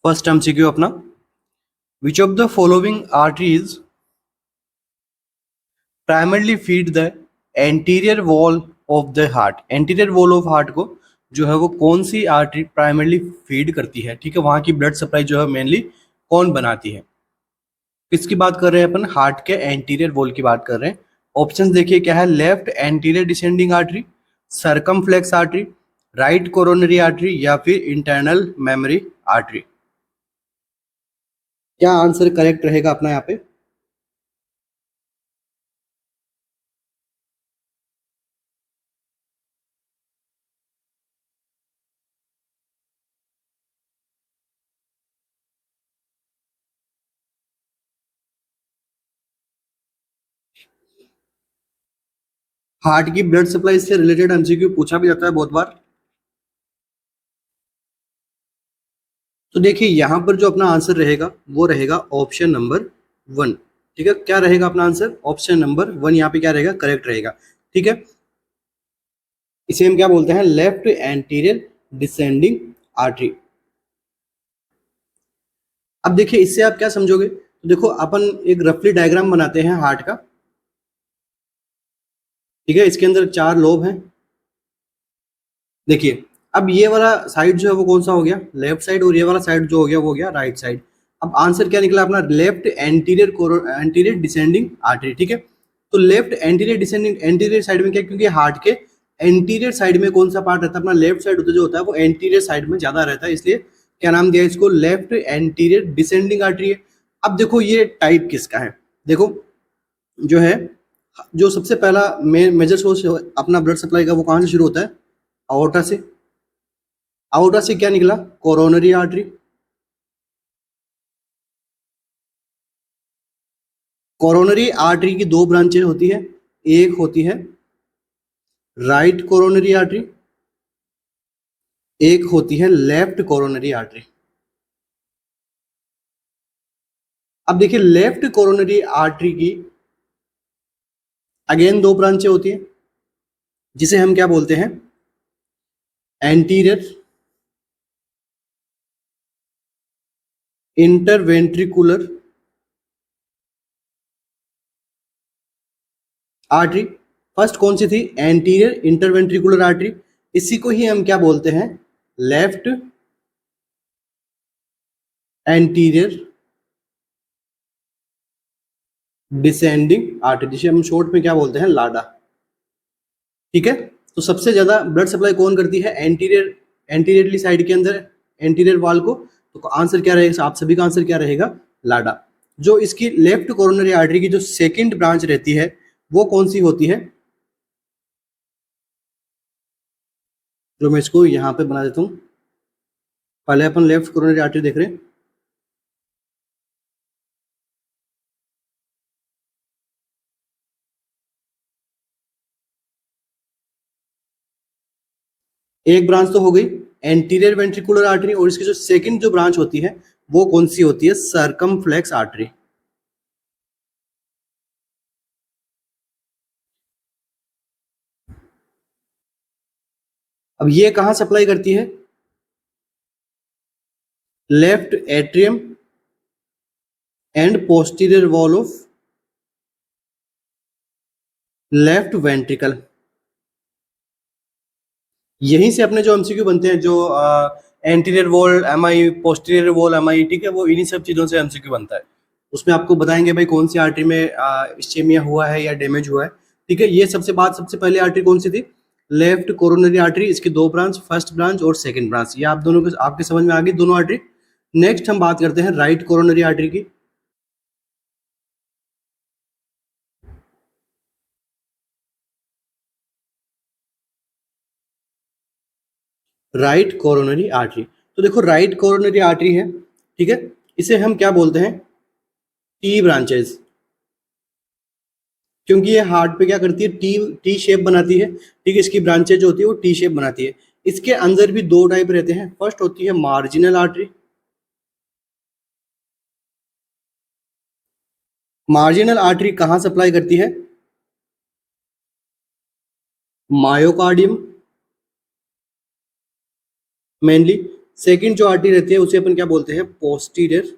First MCQ अपना, विच of the following arteries primarily feed the anterior wall of the heart. Anterior wall of heart को जो है वो कौन सी आर्टरी प्राइमरली फीड करती है, ठीक है, वहां की ब्लड सप्लाई जो है मेनली कौन बनाती है। किसकी बात कर रहे हैं अपन, हार्ट के एंटीरियर वॉल की बात कर रहे हैं। ऑप्शन देखिए क्या है, left anterior descending artery, circumflex artery, right coronary artery या फिर इंटरनल मेमोरी आर्टरी। क्या आंसर करेक्ट रहेगा अपना यहाँ पे? हार्ट की ब्लड सप्लाई से रिलेटेड एमसीक्यू पूछा भी जाता है बहुत बार। तो देखिए यहाँ पर जो अपना आंसर रहेगा वो रहेगा ऑप्शन नंबर 1। ठीक है, क्या रहेगा अपना आंसर? ऑप्शन नंबर 1 यहाँ पे क्या रहेगा, करेक्ट रहेगा। ठीक है, इसे हम क्या बोलते हैं, लेफ्ट एंटीरियर डिसेंडिंग आर्टरी। अब देखिए इससे आप क्या समझोगे, तो देखो अपन एक रफली डायग्राम बनाते हैं हार्ट का। ठीक है, इसके अंदर 4 लोब हैं। देखिए अब ये वाला साइड जो है वो कौन सा हो गया, लेफ्ट साइड, और ये वाला साइड जो हो गया वो हो गया राइट साइड। अब आंसर क्या निकला अपना, लेफ्ट एंटीरियर डिसेंडिंग आर्टरी। ठीक है, तो left anterior descending, anterior side में क्या, क्योंकि हार्ट के एंटीरियर साइड में कौन सा पार्ट रहता है अपना, लेफ्ट साइड जो होता है वो एंटीरियर साइड में ज्यादा रहता है, इसलिए क्या नाम दिया इसको, लेफ्ट एंटीरियर डिसेंडिंग आर्टरी है। अब देखो ये टाइप किसका है, देखो जो है, जो सबसे पहला मेजर सोर्स अपना ब्लड सप्लाई का वो कहाँ से शुरू होता है, अओर्टा से। अओर्टा से क्या निकला, कोरोनरी आर्टरी। कोरोनरी आर्टरी की 2 ब्रांचें होती है, एक होती है राइट कोरोनरी आर्टरी, एक होती है लेफ्ट कोरोनरी आर्टरी। अब देखिए लेफ्ट कोरोनरी आर्टरी की अगेन 2 ब्रांचें होती है, जिसे हम क्या बोलते हैं, एंटीरियर इंटरवेंट्रिकुलर आर्टरी। फर्स्ट कौन सी थी, एंटीरियर इंटरवेंट्रिकुलर आर्टरी, इसी को ही हम क्या बोलते हैं, लेफ्ट एंटीरियर डिसेंडिंग आर्टरी, जिसे हम शॉर्ट में क्या बोलते हैं, लाडा। ठीक है, तो सबसे ज्यादा ब्लड सप्लाई कौन करती है, एंटीरियरली साइड के अंदर, एंटीरियर वाल को। तो आंसर क्या रहेगा, आप सभी का आंसर क्या रहेगा, लाडा। जो इसकी लेफ्ट कोरोनरी आर्टरी की जो सेकंड ब्रांच रहती है वो कौन सी होती है, जो मैं इसको यहाँ पे बना देता हूँ। पहले अपन लेफ्ट कोरोनरी आर्टरी देख रहे हैं। एक ब्रांच तो हो गई एंटीरियर वेंट्रिकुलर आर्टरी, और इसकी जो सेकंड जो ब्रांच होती है वो कौन सी होती है, सर्कमफ्लेक्स आर्टरी। अब ये कहां सप्लाई करती है, left atrium and posterior wall of left ventricle. यहीं से अपने जो एमसीक्यू बनते हैं, जो anterior wall MI, posterior wall MI, ठीक है, वो इन्हीं सब चीजों से एमसीक्यू बनता है। उसमें आपको बताएंगे भाई कौन सी आर्टरी में इस्चेमिया हुआ है या डैमेज हुआ है। ठीक है, ये सबसे पहले आर्टरी कौन सी थी, लेफ्ट कोरोनरी आर्टरी, इसकी 2 ब्रांच, फर्स्ट ब्रांच और सेकंड ब्रांच। ये आप दोनों को आपके समझ में आ गई दोनों आर्टरी। नेक्स्ट हम बात करते हैं राइट कोरोनरी आर्टरी की। राइट कोरोनरी आर्टरी, तो देखो राइट कोरोनरी आर्टरी है, ठीक है, इसे हम क्या बोलते हैं, टी ब्रांचेस, क्योंकि ये हार्ट पे क्या करती है, टी टी शेप बनाती है। ठीक है, इसकी ब्रांचेज जो होती है वो टी शेप बनाती है। इसके अंदर भी 2 टाइप रहते हैं, फर्स्ट होती है मार्जिनल आर्टरी। मार्जिनल आर्टरी कहाँ सप्लाई करती है, मायोकार्डियम मेनली, सेकंड जो आर्टरी रहती है उसे अपन क्या बोलते हैं, posterior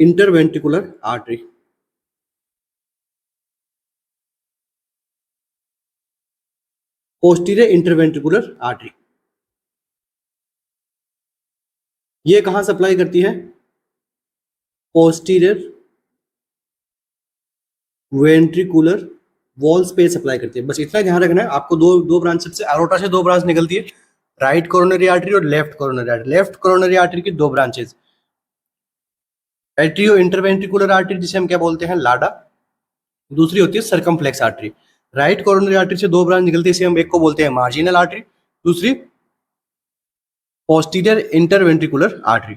interventricular artery. Posterior interventricular artery ये कहां सप्लाई करती है, पोस्टीरियर वेंट्रिकुलर वॉल्स पे सप्लाई करती है। बस इतना ध्यान रखना है आपको, दो दो ब्रांच से, एरोटा से दो ब्रांच निकलती है, राइट कोरोनरी आर्टरी और left coronary artery. Left coronary artery की दो ब्रांचेस, एट्रियो इंटरवेंट्रिकुलर आर्टरी जिसे हम क्या बोलते हैं, लाडा, दूसरी होती है circumflex artery. Right coronary artery से दो ब्रांच निकलती है, इसे हम एक को बोलते हैं मार्जिनल आर्टरी, दूसरी पोस्टीरियर इंटरवेंट्रिकुलर आर्टरी।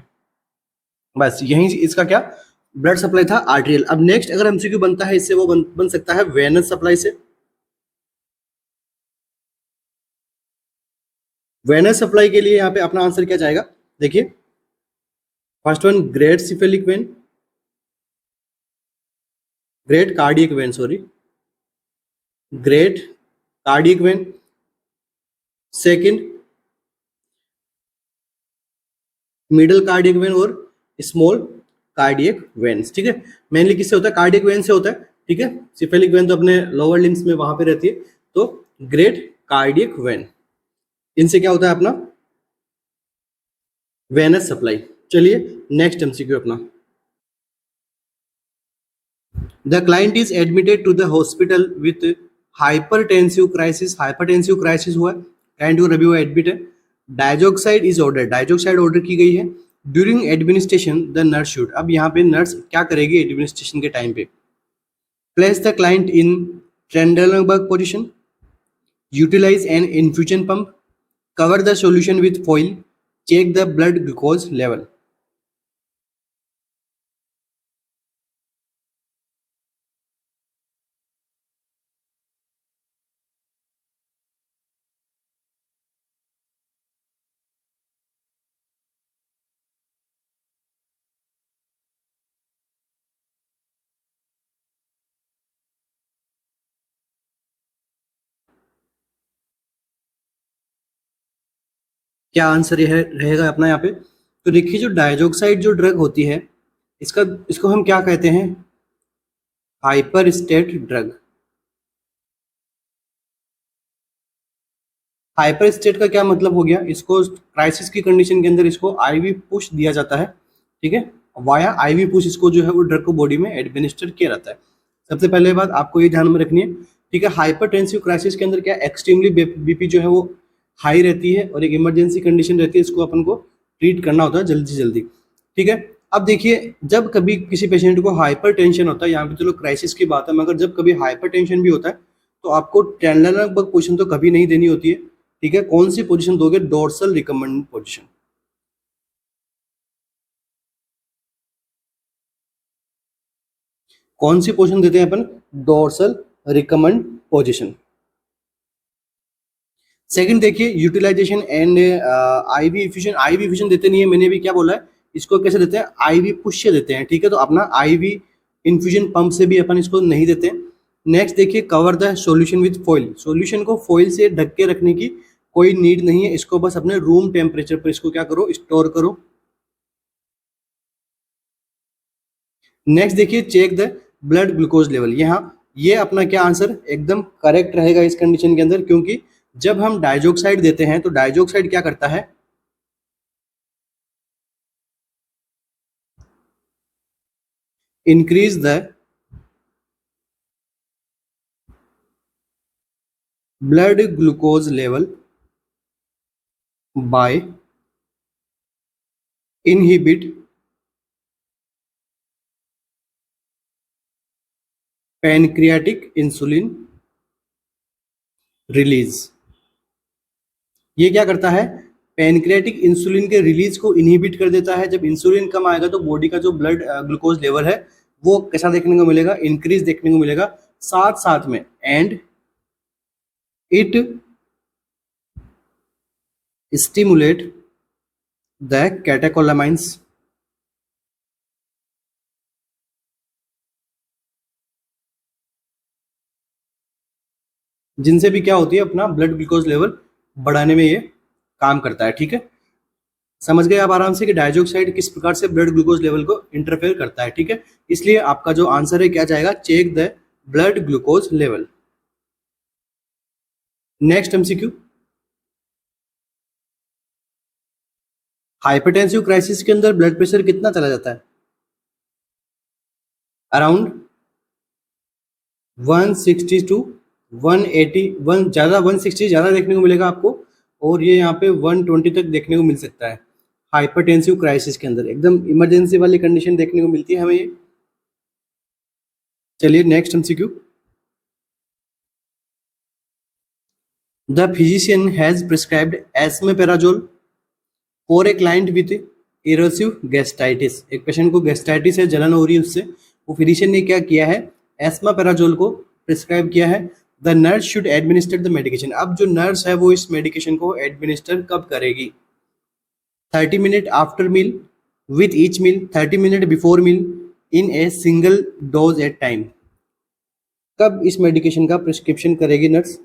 बस यही इसका क्या ब्लड सप्लाई था, आर्टरियल। अब नेक्स्ट अगर एमसीक्यू बनता है इससे, वो बन सकता है वेनस सप्लाई से। वेनस सप्लाई के लिए यहाँ पे अपना आंसर क्या जाएगा, देखिए first one great cephalic vein, great cardiac vein, sorry great cardiac vein, second middle cardiac vein और स्मॉल कार्डियक वेन्स। ठीक है, मेनली किससे होता है, कार्डियक वेन से होता है। ठीक है, सिफेलिक वेन तो अपने लोअर लिम्स में वहां पे रहती है। तो ग्रेट कार्डियक वेन, इनसे क्या होता है अपना वेनस सप्लाई। चलिए नेक्स्ट एमसीक्यू अपना, the client is admitted to the hospital with hypertensive crisis. Hypertensive crisis हुआ, क्लाइंट को अभी वो एडमिट है। Diazoxide is order, diazoxide order की गई है। During administration the nurse should, अब यहाँ पे नर्स क्या करेगी एडमिनिस्ट्रेशन के टाइम पे, place the client in Trendelenburg position, utilize an infusion pump, cover the solution with foil, check the blood glucose level। क्या आंसर यह रहेगा अपना यहाँ पे, तो देखिए जो डायजोक्साइड जो ड्रग होती है, इसका इसको हम क्या कहते हैं, hyper state drug. Hyper state का क्या मतलब हो गया, इसको क्राइसिस की कंडीशन के अंदर इसको आईवी पुश दिया जाता है। ठीक है, वाया आईवी पुश इसको जो है वो ड्रग को बॉडी में एडमिनिस्टर किया जाता है। सबसे पहले बात आपको ये ध्यान में रखनी है। ठीक है, हाइपरटेंसिव क्राइसिस के अंदर क्या एक्सट्रीमली बीपी जो है वो हाई रहती है और एक इमरजेंसी कंडीशन रहती है, इसको अपन को ट्रीट करना होता है जल्दी से जल्दी। ठीक है, अब देखिए जब कभी किसी पेशेंट को हाइपर टेंशन होता है, यहाँ पे चलो क्राइसिस की बात है, मगर जब कभी हाइपर टेंशन भी होता है तो आपको ट्रेनलबर्ग पोजीशन तो कभी नहीं देनी होती है। ठीक है, कौन सी पोजीशन दोगे, डोर्सल रिकमेंड पोजीशन। कौन सी पोजीशन देते हैं अपन, डोर्सल रिकमेंड पोजीशन। सेकंड देखिए utilization and IV infusion. IV infusion देते नहीं है, मैंने भी क्या बोला है, इसको कैसे देते हैं, आईवी पुश से देते हैं। ठीक है, तो अपना आईवी इन्फ्यूजन पंप से भी अपन इसको नहीं देते हैं। नेक्स्ट देखिए cover the solution with foil. Solution को फॉइल से ढक के रखने की कोई नीड नहीं है, इसको बस अपने रूम टेम्परेचर पर इसको क्या करो, स्टोर करो। नेक्स्ट देखिए check the blood glucose level. यहाँ ये अपना क्या आंसर एकदम करेक्ट रहेगा इस कंडीशन के अंदर, क्योंकि जब हम डाइजोक्साइड देते हैं तो डाइजोक्साइड क्या करता है, increase the blood glucose level by inhibit pancreatic insulin release. ये क्या करता है, पैनक्रियाटिक इंसुलिन के रिलीज को इनहिबिट कर देता है। जब इंसुलिन कम आएगा तो बॉडी का जो ब्लड ग्लूकोज लेवल है वो कैसा देखने को मिलेगा, इंक्रीज देखने को मिलेगा। साथ साथ में and it stimulate the catecholamines, जिनसे भी क्या होती है अपना ब्लड ग्लूकोज लेवल बढ़ाने में ये काम करता है। ठीक है, समझ गए आप आराम से कि डाइऑक्साइड किस प्रकार से ब्लड ग्लूकोज लेवल को इंटरफेयर करता है, ठीक है। इसलिए आपका जो आंसर है क्या जाएगा, check the blood glucose level. Next MCQ, hypertensive crisis के अंदर ब्लड प्रेशर कितना चला जाता है, अराउंड 160 टू 180, वन ज़्यादा 160 ज़्यादा देखने को मिलेगा आपको, और ये यहाँ पे 120 तक देखने को मिल सकता है हाइपरटेंसिव क्राइसिस के अंदर। एकदम इमरजेंसी वाली कंडीशन देखने को मिलती है हमें ये। चलिए next MCQ, the physician has prescribed esomeprazole for a client with erosive gastritis. एक पेशेंट को गैस्ट्राइटिस है, जलन हो रही है उससे, वो फिजिशियन ने क्या किया है, एस्मापेराजोल को प्रिस्क्राइब किया है। The nurse should administer the medication. अब जो नर्स है वो इस मेडिकेशन को एडमिनिस्टर कब करेगी, 30 minute after meal, with each meal, 30 minute before meal, in a single dose at time. कब इस मेडिकेशन का प्रिस्क्रिप्शन करेगी नर्स,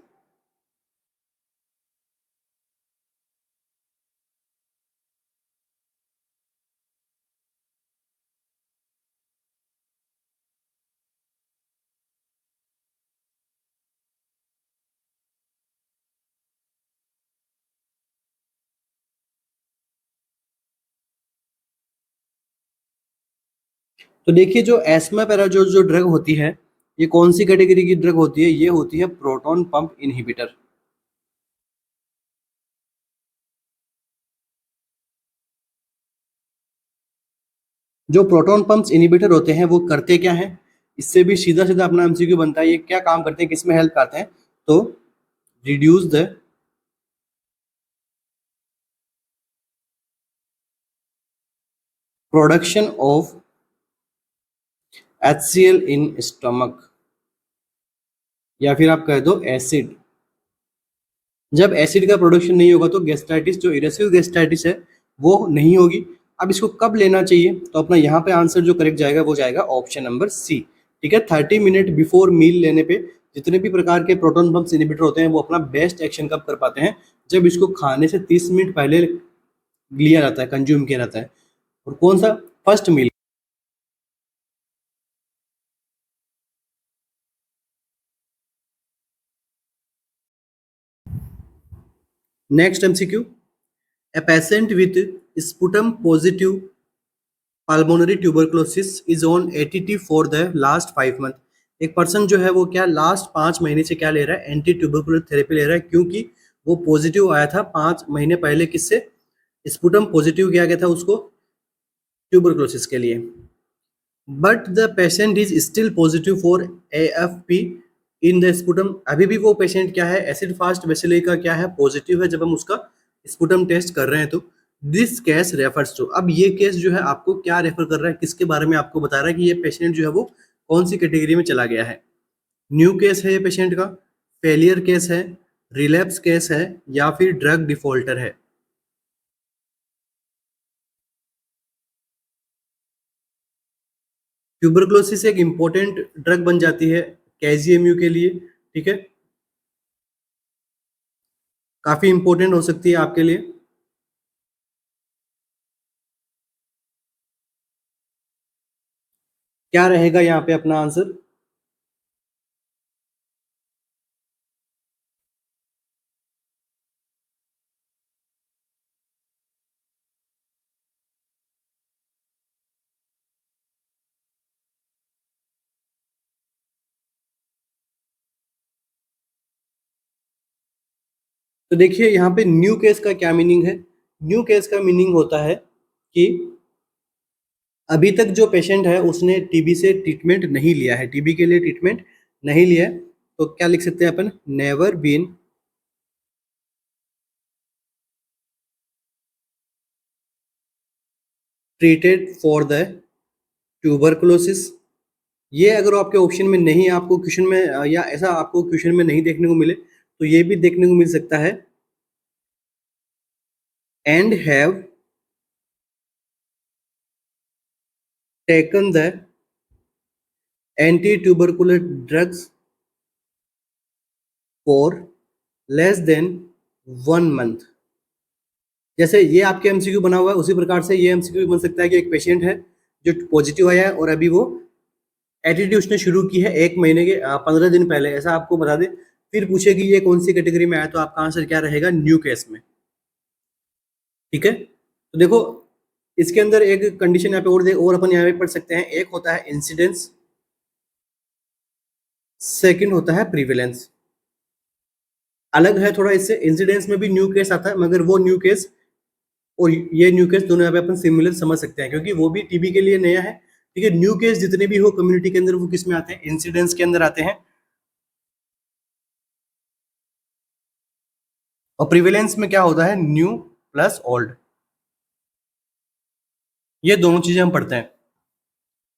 तो देखिए जो एस्मापेराजोल जो ड्रग होती है, ये कौन सी कैटेगरी की ड्रग होती है, ये होती है प्रोटॉन पंप इनहिबिटर। जो प्रोटॉन पंप्स इनहिबिटर होते हैं वो करते क्या हैं, इससे भी सीधा सीधा अपना एमसीक्यू बनता है, ये क्या काम करते हैं, किस में हेल्प करते हैं, तो reduce the production of HCl in stomach, या फिर आप कह दो एसिड। जब एसिड का प्रोडक्शन नहीं होगा तो गैस्ट्राइटिस, जो इरेसिव गैस्ट्राइटिस है वो नहीं होगी। अब इसको कब लेना चाहिए, तो अपना यहाँ पे आंसर जो करेक्ट जाएगा वो जाएगा ऑप्शन नंबर सी, ठीक है। 30 मिनट बिफोर मील लेने पे जितने भी प्रकार के प्रोटॉन पंप इनहिबिटर होते हैं वो अपना बेस्ट एक्शन कब कर पाते हैं, जब इसको खाने से 30 मिनट पहले लिया जाता है, कंज्यूम किया जाता है। और कौन सा, first meal. Next MCQ, a patient with sputum positive pulmonary tuberculosis is on ATT for the last 5 month. एक पर्सन जो है वो क्या लास्ट 5 महीने से क्या ले रहा है, एंटी ट्यूबरकुलर थेरेपी ले रहा है, क्योंकि वो पॉजिटिव आया था 5 महीने पहले, किससे, स्पुटम पॉजिटिव किया गया था उसको ट्यूबरक्लोसिस के लिए। But the patient is still positive for AFP in the sputum. अभी भी वो पेशेंट क्या है, एसिड फास्ट बेसिली का क्या है, पॉजिटिव है, जब हम उसका स्पुटम टेस्ट कर रहे हैं। तो दिस केस रेफर्स टू, अब ये केस जो है आपको क्या रेफर कर रहा है, किसके बारे में आपको बता रहा है कि ये पेशेंट जो है वो कौन सी कैटेगरी में चला गया है। न्यू केस है ये पेशेंट का, फेलियर केस है, रिलैप्स केस है, या फिर ड्रग डिफॉल्टर है। ट्यूबरक्लोसिस एक इंपॉर्टेंट ड्रग बन जाती है KGMU के लिए, ठीक है, काफी इंपॉर्टेंट हो सकती है आपके लिए। क्या रहेगा यहाँ पे अपना आंसर, तो देखिए यहाँ पे न्यू केस का क्या मीनिंग है। न्यू केस का मीनिंग होता है कि अभी तक जो पेशेंट है उसने टीबी से ट्रीटमेंट नहीं लिया है, टीबी के लिए ट्रीटमेंट नहीं लिया है। तो क्या लिख सकते हैं अपन, never been treated for the tuberculosis. ये अगर आपके ऑप्शन में नहीं, आपको क्वेश्चन में या ऐसा आपको क्वेश्चन में नहीं देखने को मिले, तो ये भी देखने को मिल सकता है, and have taken the anti tubercular drugs for less than 1 month. जैसे ये आपके एमसीक्यू बना हुआ है, उसी प्रकार से ये एमसीक्यू भी बन सकता है कि एक पेशेंट है जो पॉजिटिव आया है और अभी वो एटीटी उसने शुरू की है 1 महीने के 15 दिन पहले, ऐसा आपको बता दें। फिर पूछे कि ये कौन सी कैटेगरी में आया, तो आपका आंसर क्या रहेगा? न्यू केस में। ठीक है, तो देखो इसके अंदर एक कंडीशन यहाँ पे और अपन यहाँ पे पढ़ सकते हैं। एक होता है इंसिडेंस, सेकंड होता है प्रीवेलेंस। अलग है थोड़ा इससे, इंसिडेंस में भी न्यू केस आता है, मगर वो न्यू केस और ये न्यू केस दोनों यहाँ पे अपन सिमिलर समझ सकते हैं, क्योंकि वो भी टीबी के लिए नया है। ठीक है, न्यू केस जितने भी हो कम्युनिटी के अंदर वो किस में आते हैं? इंसिडेंस के अंदर आते हैं। और प्रिवेलेंस में क्या होता है? न्यू प्लस ओल्ड, ये दोनों चीजें हम पढ़ते हैं।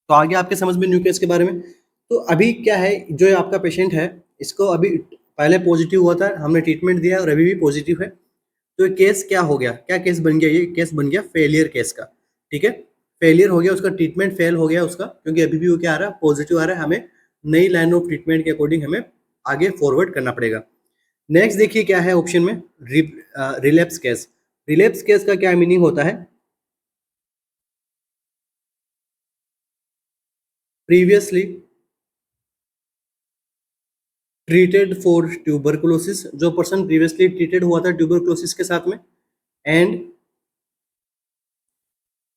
तो आगे आपके समझ में न्यू केस के बारे में। तो अभी क्या है, जो आपका पेशेंट है इसको अभी पहले पॉजिटिव हुआ था, हमने ट्रीटमेंट दिया और अभी भी पॉजिटिव है। तो ये केस क्या हो गया, क्या केस बन गया? ये केस बन गया फेलियर केस का। ठीक है, फेलियर हो गया, उसका ट्रीटमेंट फेल हो गया उसका, क्योंकि अभी भी वो क्या आ रहा है? पॉजिटिव आ रहा है। हमें नई लाइन ऑफ ट्रीटमेंट के अकॉर्डिंग हमें आगे फॉरवर्ड करना पड़ेगा। नेक्स्ट देखिए क्या है ऑप्शन में, रिलैप्स केस। रिलैप्स केस का क्या मीनिंग होता है? प्रीवियसली ट्रीटेड फॉर ट्यूबरकुलोसिस, जो पर्सन प्रीवियसली ट्रीटेड हुआ था ट्यूबरकुलोसिस के साथ में, and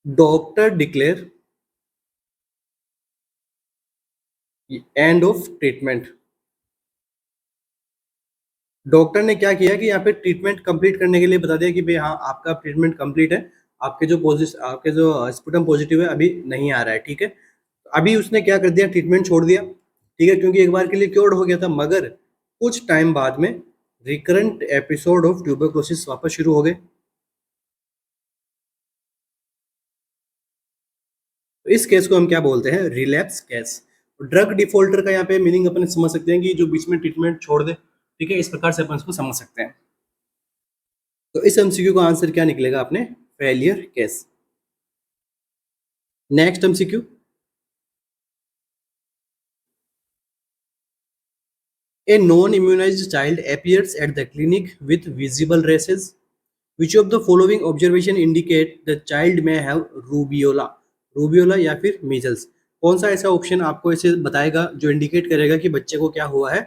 doctor declare end of treatment. Doctor ने क्या किया कि यहाँ पे ट्रीटमेंट कंप्लीट करने के लिए बता दिया कि भाई हाँ आपका ट्रीटमेंट कंप्लीट है, आपके जो स्पुटम पॉजिटिव है अभी नहीं आ रहा है। ठीक है, अभी उसने क्या कर दिया? ट्रीटमेंट छोड़ दिया। ठीक है, क्योंकि एक बार के लिए क्योर्ड हो गया था, मगर कुछ टाइम बाद में रिकरेंट एपिसोड ऑफ ट्यूबरकुलोसिस वापस शुरू हो गए। तो इस केस को हम क्या बोलते हैं? Relapse case. ड्रग डिफॉल्टर का यहाँ पे मीनिंग अपन समझ सकते हैं कि जो बीच में ट्रीटमेंट छोड़ दे। ठीक है, इस प्रकार से अपन इसको समझ सकते हैं। तो इस एमसीक्यू का आंसर क्या निकलेगा अपने? Failure case. Next MCQ, a non-immunized child appears at the clinic with visible rashes. Which of the following observation indicate the child may have rubeola? Rubeola या फिर मीजल्स, कौन सा ऐसा ऑप्शन आपको ऐसे बताएगा जो इंडिकेट करेगा कि बच्चे को क्या हुआ है?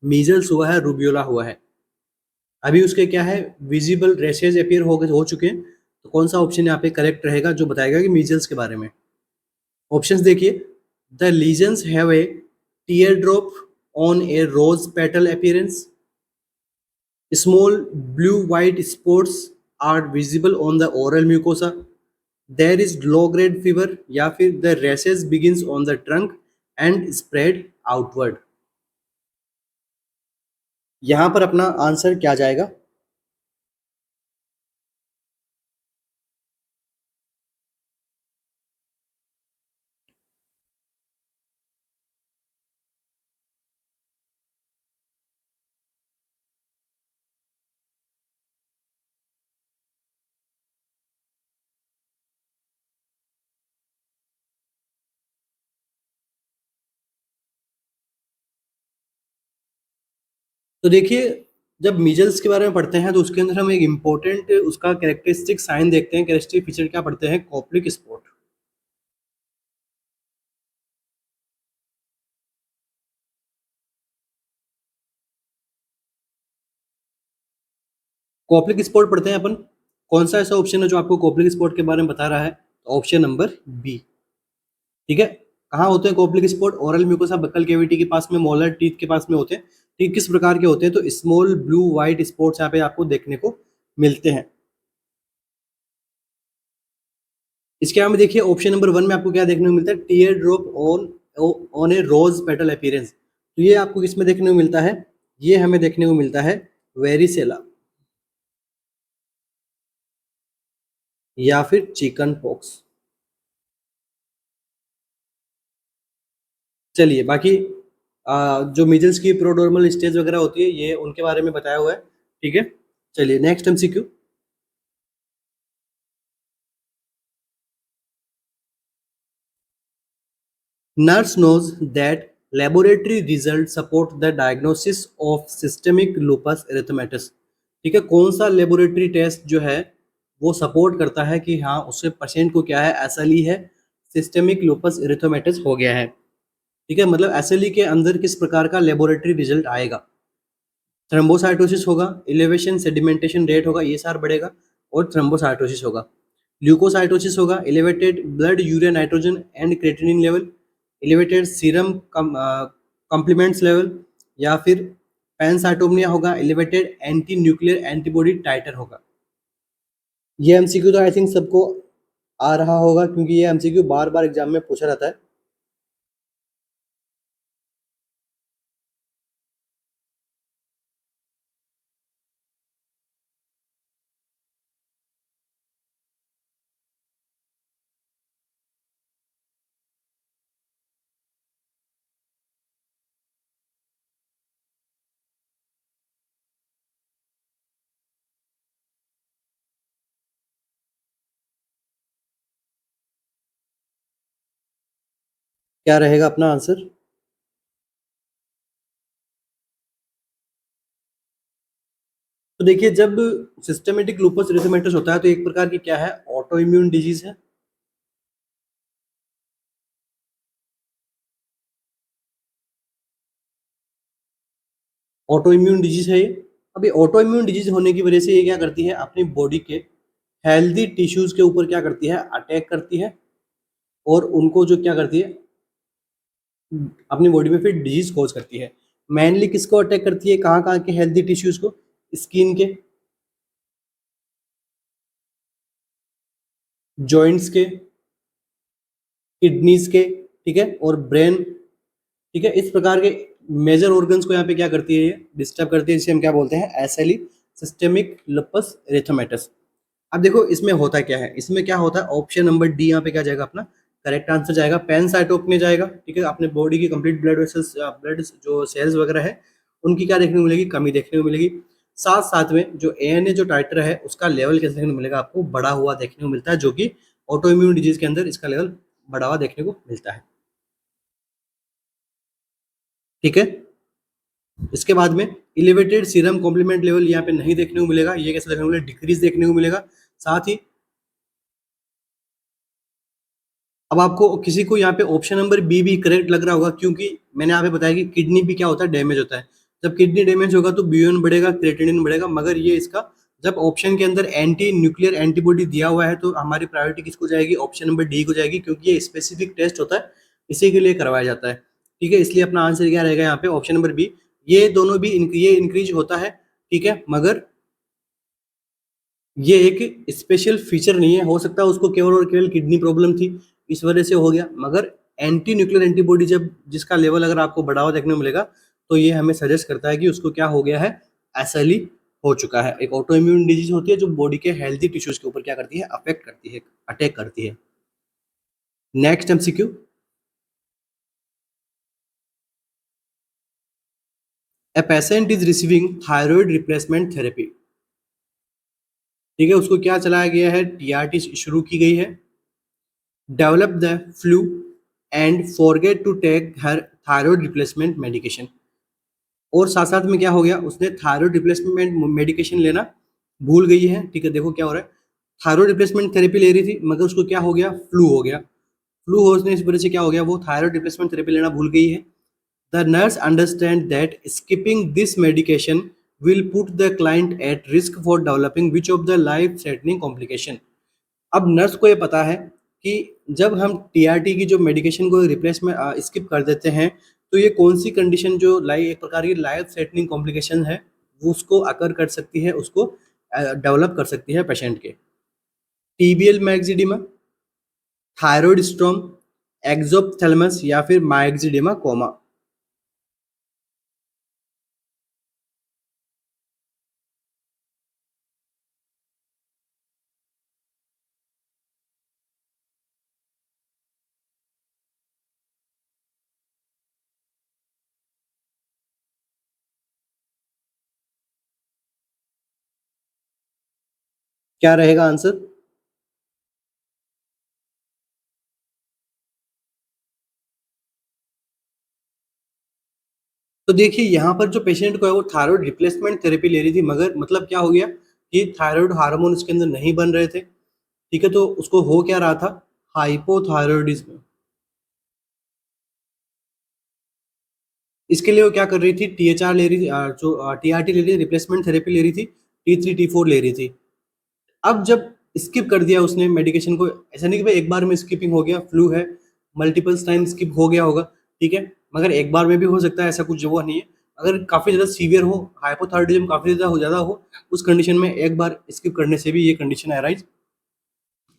मीजल्स हुआ है, रूबियोला हुआ है। अभी उसके क्या है? विजिबल रेशेज अपियर हो चुके हैं। तो कौन सा ऑप्शन यहाँ पे करेक्ट रहेगा जो बताएगा कि मीजल्स के बारे में? ऑप्शंस देखिए, the lesions have a tear drop on a rose petal appearance, small blue white spots are visible on the oral mucosa, there is low grade fever, या फिर the rashes begins on the trunk and spread outward। यहाँ पर अपना answer क्या जाएगा? तो देखिए, जब मीजल्स के बारे में पढ़ते हैं तो उसके अंदर हम एक इम्पोर्टेंट उसका कैरेक्टरिस्टिक साइन देखते हैं, कैरेक्टरिस्टिक फीचर क्या पढ़ते हैं? Koplik spot. कॉप्लिक स्पॉट पढ़ते हैं अपन। कौन सा ऐसा ऑप्शन है जो आपको कॉप्लिक स्पॉट के बारे में बता रहा है? Option number B. ठीक है, कहाँ होते हैं Koplik spot? Oral mucosa buccal cavity के पास में, मोलर टीथ के पास में होते हैं। ठीक, किस प्रकार के होते हैं? तो स्मॉल ब्लू व्हाइट स्पॉट्स यहाँ पे आपको देखने को मिलते हैं। इसके यहाँ में देखिए ऑप्शन नंबर 1 में आपको क्या देखने को मिलता है? Tear drop on on a rose petal appearance. तो ये आपको किस में देखने को मिलता है? ये हमें देखने को मिलता है वेरिसेला या फिर चिकन पॉक्स। चलिए बाकी जो मिजल्स की प्रोड्रोमल स्टेज वगैरह होती है ये उनके बारे में बताया हुआ है। ठीक है, चलिए next MCQ. Nurse knows that laboratory results support the diagnosis of systemic lupus erythematosus। ठीक है, कौन सा लेबोरेटरी टेस्ट जो है वो सपोर्ट करता है कि हाँ उससे पेशेंट को क्या है, एसएलई है, सिस्टेमिक लूपस एरिथेमेटस हो गया है। ठीक है, मतलब एसएलई के अंदर किस प्रकार का लेबोरेटरी रिजल्ट आएगा। थ्रोम्बोसाइटोसिस होगा, इलेवेशन सेडिमेंटेशन रेट होगा, ESR बढ़ेगा और थ्रोम्बोसाइटोसिस होगा। ल्यूकोसाइटोसिस होगा, elevated blood urea nitrogen and creatinine level, elevated serum complements level, या फिर पैनसाइटोमनिया होगा, elevated anti nuclear antibody titer होगा। ये एमसीक्यू तो आई थिंक सबको आ रहा होगा, क्योंकि ये एमसीक्यू बार बार एग्जाम में पूछा रहता है। क्या रहेगा अपना आंसर? तो देखिए, जब सिस्टेमेटिक लूपस एरिथेमेटस होता है तो एक प्रकार की क्या है, ऑटो इम्यून डिजीज है। ऑटो इम्यून डिजीज है ये। अब ये ऑटो इम्यून डिजीज होने की वजह से ये क्या करती है, अपनी बॉडी के हेल्दी टिश्यूज के ऊपर क्या करती है, अटैक करती है, और उनको जो क्या करती है, अपनी बॉडी में फिर डिजीज कॉज करती है। मेनली किसको अटैक करती है, कहाँ कहाँ के हेल्दी टिश्यूज को, स्किन के, जॉइंट्स के, किडनीज के, ठीक है, और ब्रेन। ठीक है, इस प्रकार के मेजर ऑर्गन्स को यहाँ पे क्या करती है, ये डिस्टर्ब करती है, जिसे हम क्या बोलते हैं, एसएलई, सिस्टेमिक लूपस एरिथेमेटस। अब देखो इसमें होता क्या है, इसमें क्या होता है, ऑप्शन नंबर डी यहाँ पे क्या जाएगा, अपना करेक्ट आंसर जाएगा, पैनसाइटोपेनिया जाएगा। ठीक है, अपने बॉडी की कंप्लीट ब्लड वेसल्स, ब्लड जो सेल्स वगैरह है उनकी क्या देखने को मिलेगी, कमी देखने को मिलेगी। साथ साथ में जो एएनए जो टाइटर है उसका लेवल कैसे देखने को मिलेगा, आपको बढ़ा हुआ देखने को मिलता है, जो कि ऑटो इम्यून डिजीज के अंदर इसका लेवल बढ़ा हुआ देखने को मिलता है। ठीक है, इसके बाद में इलेवेटेड सीरम कॉम्प्लीमेंट लेवल यहाँ पे नहीं देखने को मिलेगा, ये कैसे देखने को मिलेगा, डिक्रीज देखने को मिलेगा। साथ ही अब आपको किसी को यहाँ पे ऑप्शन नंबर बी भी करेक्ट लग रहा होगा, क्योंकि मैंने यहाँ पे बताया कि किडनी भी क्या होता है, डैमेज होता है। जब किडनी डैमेज होगा तो BUN बढ़ेगा, क्रेटिनिन बढ़ेगा, मगर ये इसका जब ऑप्शन के अंदर एंटी न्यूक्लियर एंटीबॉडी दिया हुआ है तो हमारी प्रायोरिटी किसको जाएगी, ऑप्शन नंबर डी को जाएगी, क्योंकि ये स्पेसिफिक टेस्ट होता है, इसी के लिए करवाया जाता है। ठीक है, इसलिए अपना आंसर क्या रहेगा यहाँ पे, ऑप्शन नंबर बी। ये दोनों भी ये इंक्रीज होता है, ठीक है, मगर ये एक स्पेशल फीचर नहीं है, हो सकता है उसको केवल और केवल किडनी प्रॉब्लम थी, इस वजह से हो गया, मगर एंटी न्यूक्लियर एंटीबॉडी जब जिसका लेवल अगर आपको बढ़ावा देखने को मिलेगा तो ये हमें सजेस्ट करता है कि उसको क्या हो गया है, एसएलई हो चुका है। एक ऑटो इम्यून डिजीज होती है जो बॉडी के हेल्थी टिश्यूज के ऊपर क्या करती है, अफेक्ट करती है, अटैक करती है। Next MCQ, a patient is receiving thyroid replacement therapy. ठीक है, उसको क्या चलाया गया है, टीआरटी शुरू की गई है, develop the flu and forget to take her thyroid replacement medication. और साथ साथ में क्या हो गया, उसने थायराइड रिप्लेसमेंट मेडिकेशन लेना भूल गई है। ठीक है, देखो क्या हो रहा है, थायराइड रिप्लेसमेंट थेरेपी ले रही थी मगर उसको क्या हो गया, फ्लू हो गया। फ्लू होने की वजह से क्या हो गया, वो थायराइड रिप्लेसमेंट थेरेपी लेना भूल गई है। The nurse understand that skipping this medication will put the client at risk for developing which of the life threatening complication। अब नर्स को ये पता है कि जब हम टीआरटी की जो मेडिकेशन को रिप्लेस में स्किप कर देते हैं तो ये कौन सी कंडीशन जो एक प्रकार की लाइफ थ्रेटनिंग कॉम्प्लिकेशन है वो उसको अकर कर सकती है, उसको डेवलप कर सकती है पेशेंट के। टीबीएल मैक्सिडिमा, थायराइड स्ट्रोम, एक्सोप्थेलमस, या फिर माइक्सिडिमा कोमा। क्या रहेगा आंसर? तो देखिए यहाँ पर जो पेशेंट को है वो थायराइड रिप्लेसमेंट थेरेपी ले रही थी, मगर मतलब क्या हो गया, कि थायराइड हार्मोन उसके अंदर नहीं बन रहे थे, ठीक है, तो उसको हो क्या रहा था, हाइपोथायरॉयडिज्म। इसके लिए वो क्या कर रही थी, टीएचआर ले रही थी, जो टीआरटी ले रही थी, रिप्लेसमेंट थेरेपी ले रही थी, T3 T4 ले रही थी। अब जब स्किप कर दिया उसने मेडिकेशन को, ऐसा नहीं कि भाई एक बार में स्किपिंग हो गया, फ्लू है, मल्टीपल टाइम स्किप हो गया होगा, ठीक है, मगर एक बार में भी हो सकता है, ऐसा कुछ वो नहीं है। अगर काफी ज्यादा सीवियर हो, हाइपोथायरॉयडिज्म काफी ज्यादा हो, उस कंडीशन में एक बार स्किप करने से भी ये कंडीशन अराइज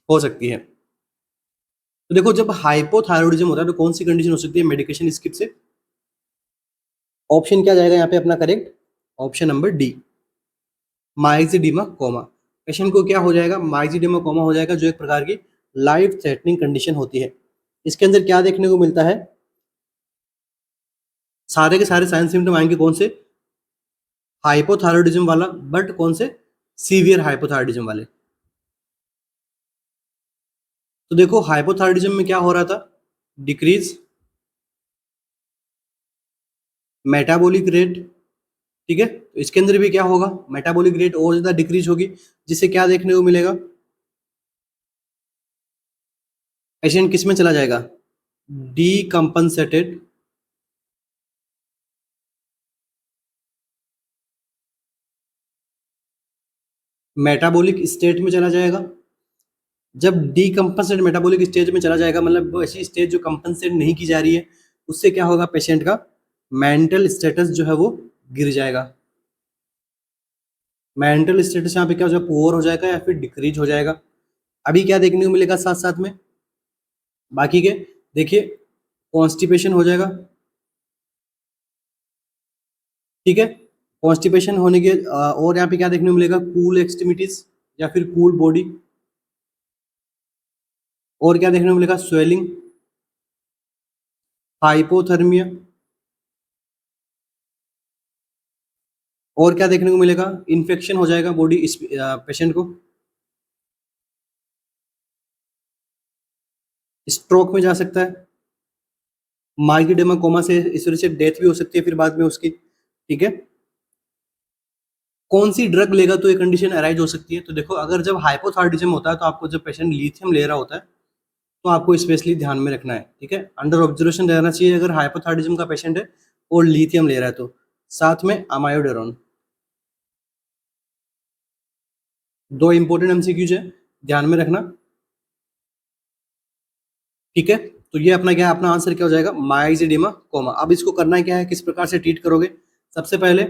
हो सकती है। तो देखो, जब हाइपोथायरॉयडिज्म होता है तो कौन सी कंडीशन हो सकती है मेडिकेशन स्किप से? ऑप्शन क्या जाएगा यहाँ पे अपना correct? Option number D, myxedema coma. Patient को क्या हो जाएगा, माइक्सिडिमा कोमा हो जाएगा, जो एक प्रकार की लाइफ थ्रेटनिंग कंडीशन होती है। इसके अंदर क्या देखने को मिलता है, सारे के सारे साइन सिम्टम आएंगे कौन से, हाइपोथायरॉयडिज्म वाला, बट कौन से, सीवियर हाइपोथायरॉयडिज्म वाले। तो देखो हाइपोथायरॉयडिज्म में क्या हो रहा था, डिक्रीज मेटाबॉलिक रेट, ठीक है, तो इसके अंदर भी क्या होगा, मेटाबॉलिक रेट और ज्यादा डिक्रीज होगी, जिससे क्या देखने को मिलेगा, पेशेंट किस में चला जाएगा, डीकंपनसेटेड मेटाबॉलिक स्टेट में चला जाएगा। जब डीकंपनसेट मेटाबॉलिक स्टेज में चला जाएगा, मतलब वो ऐसी स्टेज जो कंपनसेट नहीं की जा रही है, उससे क्या होगा, पेशेंट का मेंटल स्टेटस जो है वो गिर जाएगा। मेंटल स्टेटस यहाँ पे क्या हो जाएगा, पुअर हो जाएगा या फिर डिक्रीज हो जाएगा। अभी क्या देखने को मिलेगा साथ साथ में, बाकी के देखिए, कॉन्स्टिपेशन हो जाएगा, ठीक है, कॉन्स्टिपेशन होने के और यहाँ पे क्या देखने को मिलेगा, कूल एक्सट्रीमिटीज या फिर कूल बॉडी, और क्या देखने को मिलेगा, स्वेलिंग, हाइपोथर्मिया, और क्या देखने को मिलेगा, इन्फेक्शन हो जाएगा बॉडी इस पेशेंट को, स्ट्रोक में जा सकता है, माइग्रेडेमा कोमा से इस वजह से डेथ भी हो सकती है फिर बाद में उसकी, ठीक है। कौन सी ड्रग लेगा तो ये कंडीशन अराइज हो सकती है, तो देखो अगर जब हाइपोथायरॉयडिज्म होता है तो आपको, जब पेशेंट लिथियम ले रहा होता है तो आपको स्पेशली ध्यान में रखना है, ठीक है, अंडर ऑब्जर्वेशन रहना चाहिए अगर हाइपोथायरॉयडिज्म का पेशेंट है और लिथियम ले रहा है तो, साथ में अमायोडेरोन। दो इंपॉर्टेंट एमसीक्यूज है, ध्यान में रखना, ठीक है। तो ये अपना क्या है, अपना आंसर क्या हो जाएगा, माइग्रेडेमा कोमा। अब इसको करना क्या है, किस प्रकार से ट्रीट करोगे, सबसे पहले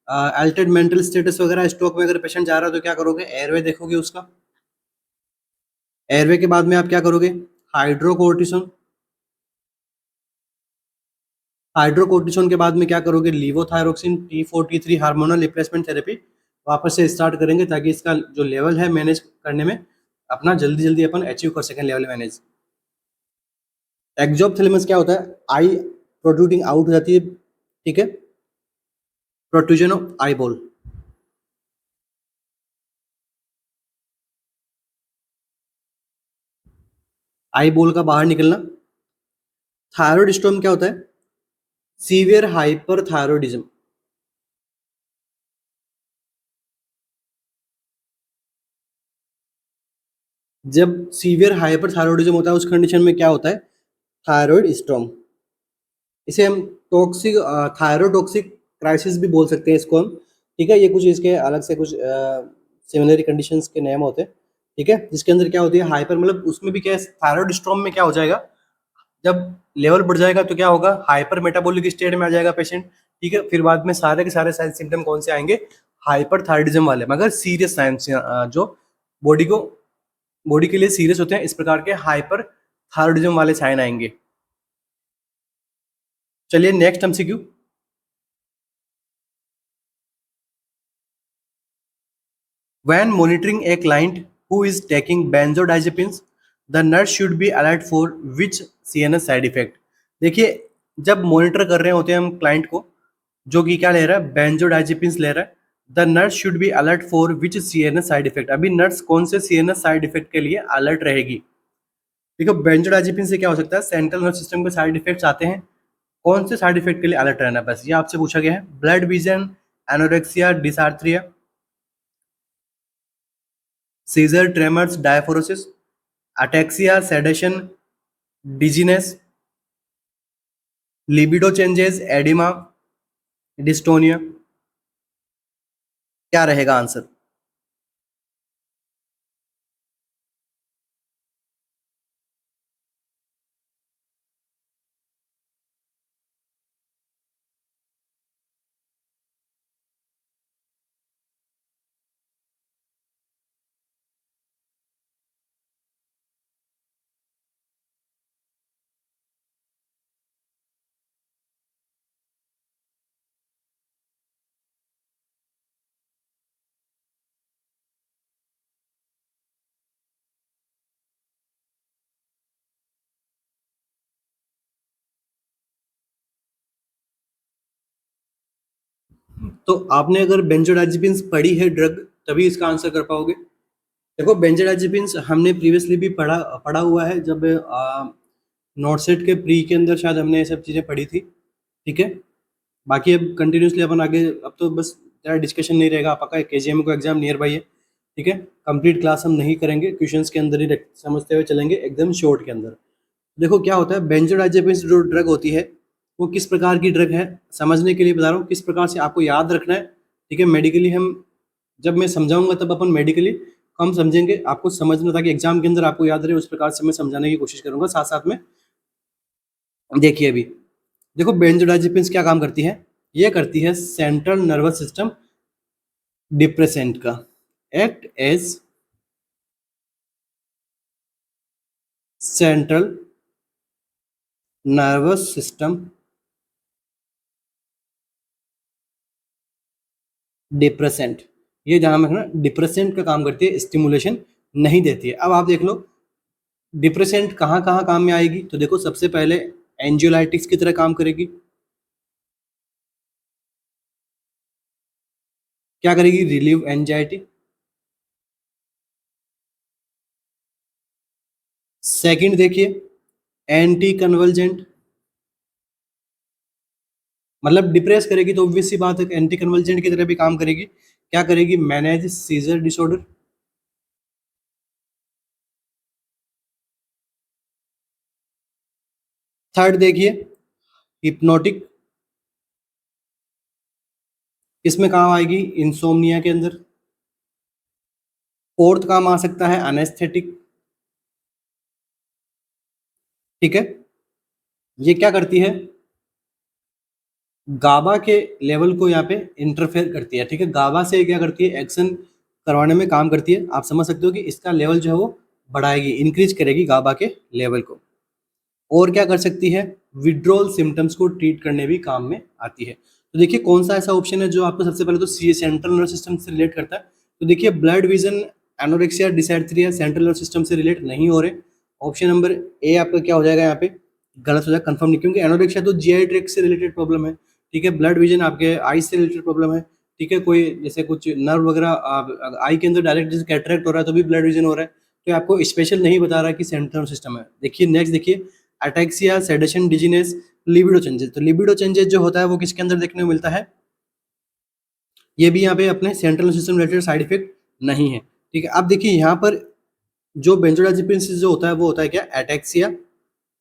अल्टर्ड मेंटल स्टेटस वगैरह, स्ट्रोक में अगर पेशेंट जा रहा है तो क्या करोगे, एयरवे देखोगे उसका, एयरवे के बाद में आप क्या करोगे, हाइड्रोकोर्टिसोन, हाइड्रोकोर्टिसोन के बाद में क्या करोगे, लीवोथायरोक्सिन, T4 T3 hormonal replacement therapy वापस से स्टार्ट करेंगे, ताकि इसका जो लेवल है मैनेज करने में अपना जल्दी जल्दी अपन अचीव कर सकें लेवल मैनेज। एक्जोप्थैलेमस क्या होता है, आई प्रोट्रूडिंग आउट हो जाती है, ठीक है, protrusion of eye ball. Eye ball का बाहर निकलना। थायराइड स्टोन क्या होता है, सीवियर हाइपरथायरॉयडिज्म। जब सीवियर हाइपरथायरॉयडिज्म होता है उस कंडीशन में क्या होता है, थायराइड स्टोन। इसे हम टॉक्सिक, थायरोटॉक्सिक क्राइसिस भी बोल सकते हैं इसको हम, ठीक है, ये कुछ इसके अलग से कुछ सिमिलर कंडीशंस के नेम होते हैं, ठीक है, जिसके अंदर क्या होती है, हाइपर, मतलब उसमें भी क्या है, थायराइड स्टॉर्म में क्या हो जाएगा, जब लेवल बढ़ जाएगा तो क्या होगा, हाइपर मेटाबॉलिक स्टेट में आ जाएगा पेशेंट, ठीक है, फिर बाद में सारे के सारे साइन सिम्टम कौन से आएंगे, हाइपरथायरॉयडिज्म वाले, मगर सीरियस साइन, जो बॉडी को, बॉडी के लिए सीरियस होते हैं, इस प्रकार के हाइपर थायरॉयडिज्म वाले साइन आएंगे। चलिए next MCQ, when monitoring a client who is taking benzodiazepines, the nurse should be alert for which CNS side effect। देखिए, जब मॉनिटर कर रहे होते हैं हम क्लाइंट को, जो कि क्या ले रहा है, बेंजोडाइजेपिन्स ले रहा है, the nurse should be alert for which CNS side effect. अभी नर्स कौन से CNS साइड इफेक्ट के लिए अलर्ट रहेगी, देखो बेंजोडाइजेपिन से क्या हो सकता है, सेंट्रल नर्वस सिस्टम के साइड इफेक्ट्स आते हैं, कौन से साइड इफेक्ट के लिए अलर्ट रहना है, बस ये आपसे पूछा गया है, blurred vision, anorexia, dysarthria, seizure, tremors, diaphoresis, ataxia, sedation, dizziness, libido changes, edema, dystonia. क्या रहेगा आंसर? तो आपने अगर बेंजोडाइजेपिन्स पढ़ी है ड्रग, तभी इसका आंसर कर पाओगे। देखो, बेंजोडाइजेपिन्स हमने प्रीवियसली भी पढ़ा पढ़ा हुआ है, जब नॉट सेट के प्री के अंदर शायद हमने ये सब चीज़ें पढ़ी थी। ठीक है, बाकी अब कंटिन्यूसली अपन आगे, अब तो बस ज़्यादा डिस्कशन नहीं रहेगा, आपका केजीएम को एग्जाम नियर बाई है। ठीक है, कंप्लीट क्लास हम नहीं करेंगे, क्वेश्चंस के अंदर ही समझते हुए चलेंगे, एकदम शॉर्ट के अंदर। देखो क्या होता है, बेंजोडाइजेपिन्स जो ड्रग होती है वो किस प्रकार की ड्रग है, समझने के लिए बता रहा हूँ, किस प्रकार से आपको याद रखना है। ठीक है, मेडिकली हम, जब मैं समझाऊंगा तब अपन मेडिकली कम समझेंगे, आपको समझना ताकि एग्जाम के अंदर आपको याद रहे, उस प्रकार से मैं समझाने की कोशिश करूंगा साथ साथ में। देखिए अभी, देखो बेंजोडाइजेपिन्स क्या काम करती है, ये करती है सेंट्रल नर्वस सिस्टम डिप्रेसेंट का, act as central nervous system depressant. ये जहां में है ना, डिप्रेसेंट का काम करती है, स्टिमुलेशन नहीं देती है। अब आप देख लो डिप्रेसेंट कहाँ कहाँ काम में आएगी, तो देखो सबसे पहले एंजियोलाइटिक्स की तरह काम करेगी। क्या करेगी? Relieve anxiety. सेकंड देखिए, एंटी कन्वर्जेंट, मतलब डिप्रेस करेगी तो ऑब्वियस सी बात है एंटी कन्वर्जेंट की तरह भी काम करेगी। क्या करेगी? Manage scissor disorder. थर्ड देखिए, हिप्नोटिक, इसमें काम आएगी इंसोम्निया के अंदर। फोर्थ काम आ सकता है अनेस्थेटिक। ठीक है, ये क्या करती है? गाबा के लेवल को यहाँ पे इंटरफेयर करती है। ठीक है, गाबा से क्या करती है? एक्शन करवाने में काम करती है। आप समझ सकते हो कि इसका लेवल जो है वो बढ़ाएगी, इंक्रीज करेगी गाबा के लेवल को। और क्या कर सकती है? विड्रॉल सिम्टम्स को ट्रीट करने भी काम में आती है। तो देखिए कौन सा ऐसा ऑप्शन है जो आपको सबसे पहले तो सी सेंट्रल नर्वस सिस्टम से रिलेट करता है। तो देखिए blurred vision, anorexia, dysarthria central nervous system से रिलेट नहीं हो रहे। ऑप्शन नंबर ए आपका क्या हो जाएगा यहाँ पे? गलत हो जाएगा, कंफर्म नहीं, क्योंकि एनोरेक्सिया तो जीआई ट्रैक्ट से रिलेटेड प्रॉब्लम है। ठीक है, ब्लड विजन आपके आई से रिलेटेड प्रॉब्लम है। ठीक है, कोई जैसे कुछ नर्व वगैरह आई के अंदर डायरेक्ट जैसे कैटरेक्ट हो रहा है तो भी ब्लड विजन हो रहा है। तो ये आपको स्पेशल नहीं बता रहा कि सेंट्रल नर्वस सिस्टम है। देखिए नेक्स्ट देखिए, ataxia, sedation, dizziness, libido changes. तो लिबिडो चेंजेस जो होता है वो किसके अंदर देखने को मिलता है? ये भी यहाँ पे अपने central system related side effect नहीं है। ठीक है, अब देखिए यहाँ पर जो बेंजोडाइजेपिन्स जो होता है वो होता है क्या? अटैक्सिया,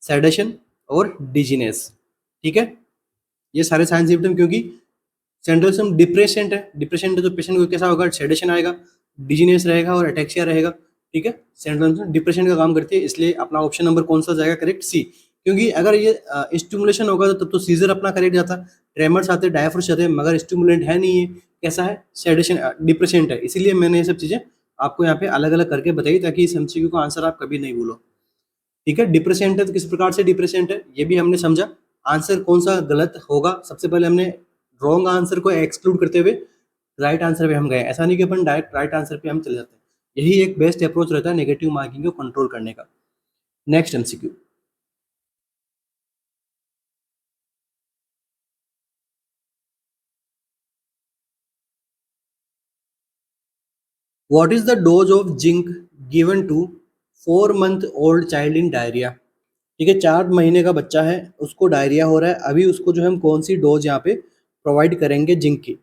सेडेशन और डिजीनेस। ठीक है, ये सारे साइन सिम्टम, क्योंकि सेंट्रल सिस्टम डिप्रेसेंट है, डिप्रेशन है तो पेशेंट को कैसा होगा? सेडेशन आएगा, डिजीनेस रहेगा और अटैक्सिया रहेगा। ठीक है, सेंट्रल सिस्टम डिप्रेशन का काम करती है, इसलिए अपना ऑप्शन नंबर कौन सा जाएगा? करेक्ट, सी। क्योंकि अगर ये स्टिमुलेशन होगा तो तब तो सीजर अपना करेक्ट जाता, ट्रेमर्स आते, डायफ्रोस आते, मगर स्टिमुलेंट है नहीं है, कैसा है? सेडेशन, डिप्रेसेंट है। इसीलिए मैंने ये सब चीजें आपको यहाँ पे अलग अलग करके बताई ताकि इस एमसीक्यू का आंसर आप कभी नहीं भूलो। ठीक है, डिप्रेसेंट है तो किस प्रकार से डिप्रेसेंट है ये भी हमने समझा। आंसर कौन सा गलत होगा, सबसे पहले हमने रॉन्ग आंसर को एक्सक्लूड करते हुए राइट आंसर पे हम गए। ऐसा नहीं कि अपन डायरेक्ट राइट आंसर पे हम चले जाते हैं। यही एक बेस्ट अप्रोच रहता है नेगेटिव मार्किंग को कंट्रोल करने का। Next MCQ, what is the dose of zinc given to 4 month old child in diarrhoea? ठीक है, 4 महीने का बच्चा है, उसको डायरिया हो रहा है, अभी उसको जो है हम कौन सी डोज यहाँ पे प्रोवाइड करेंगे जिंक की?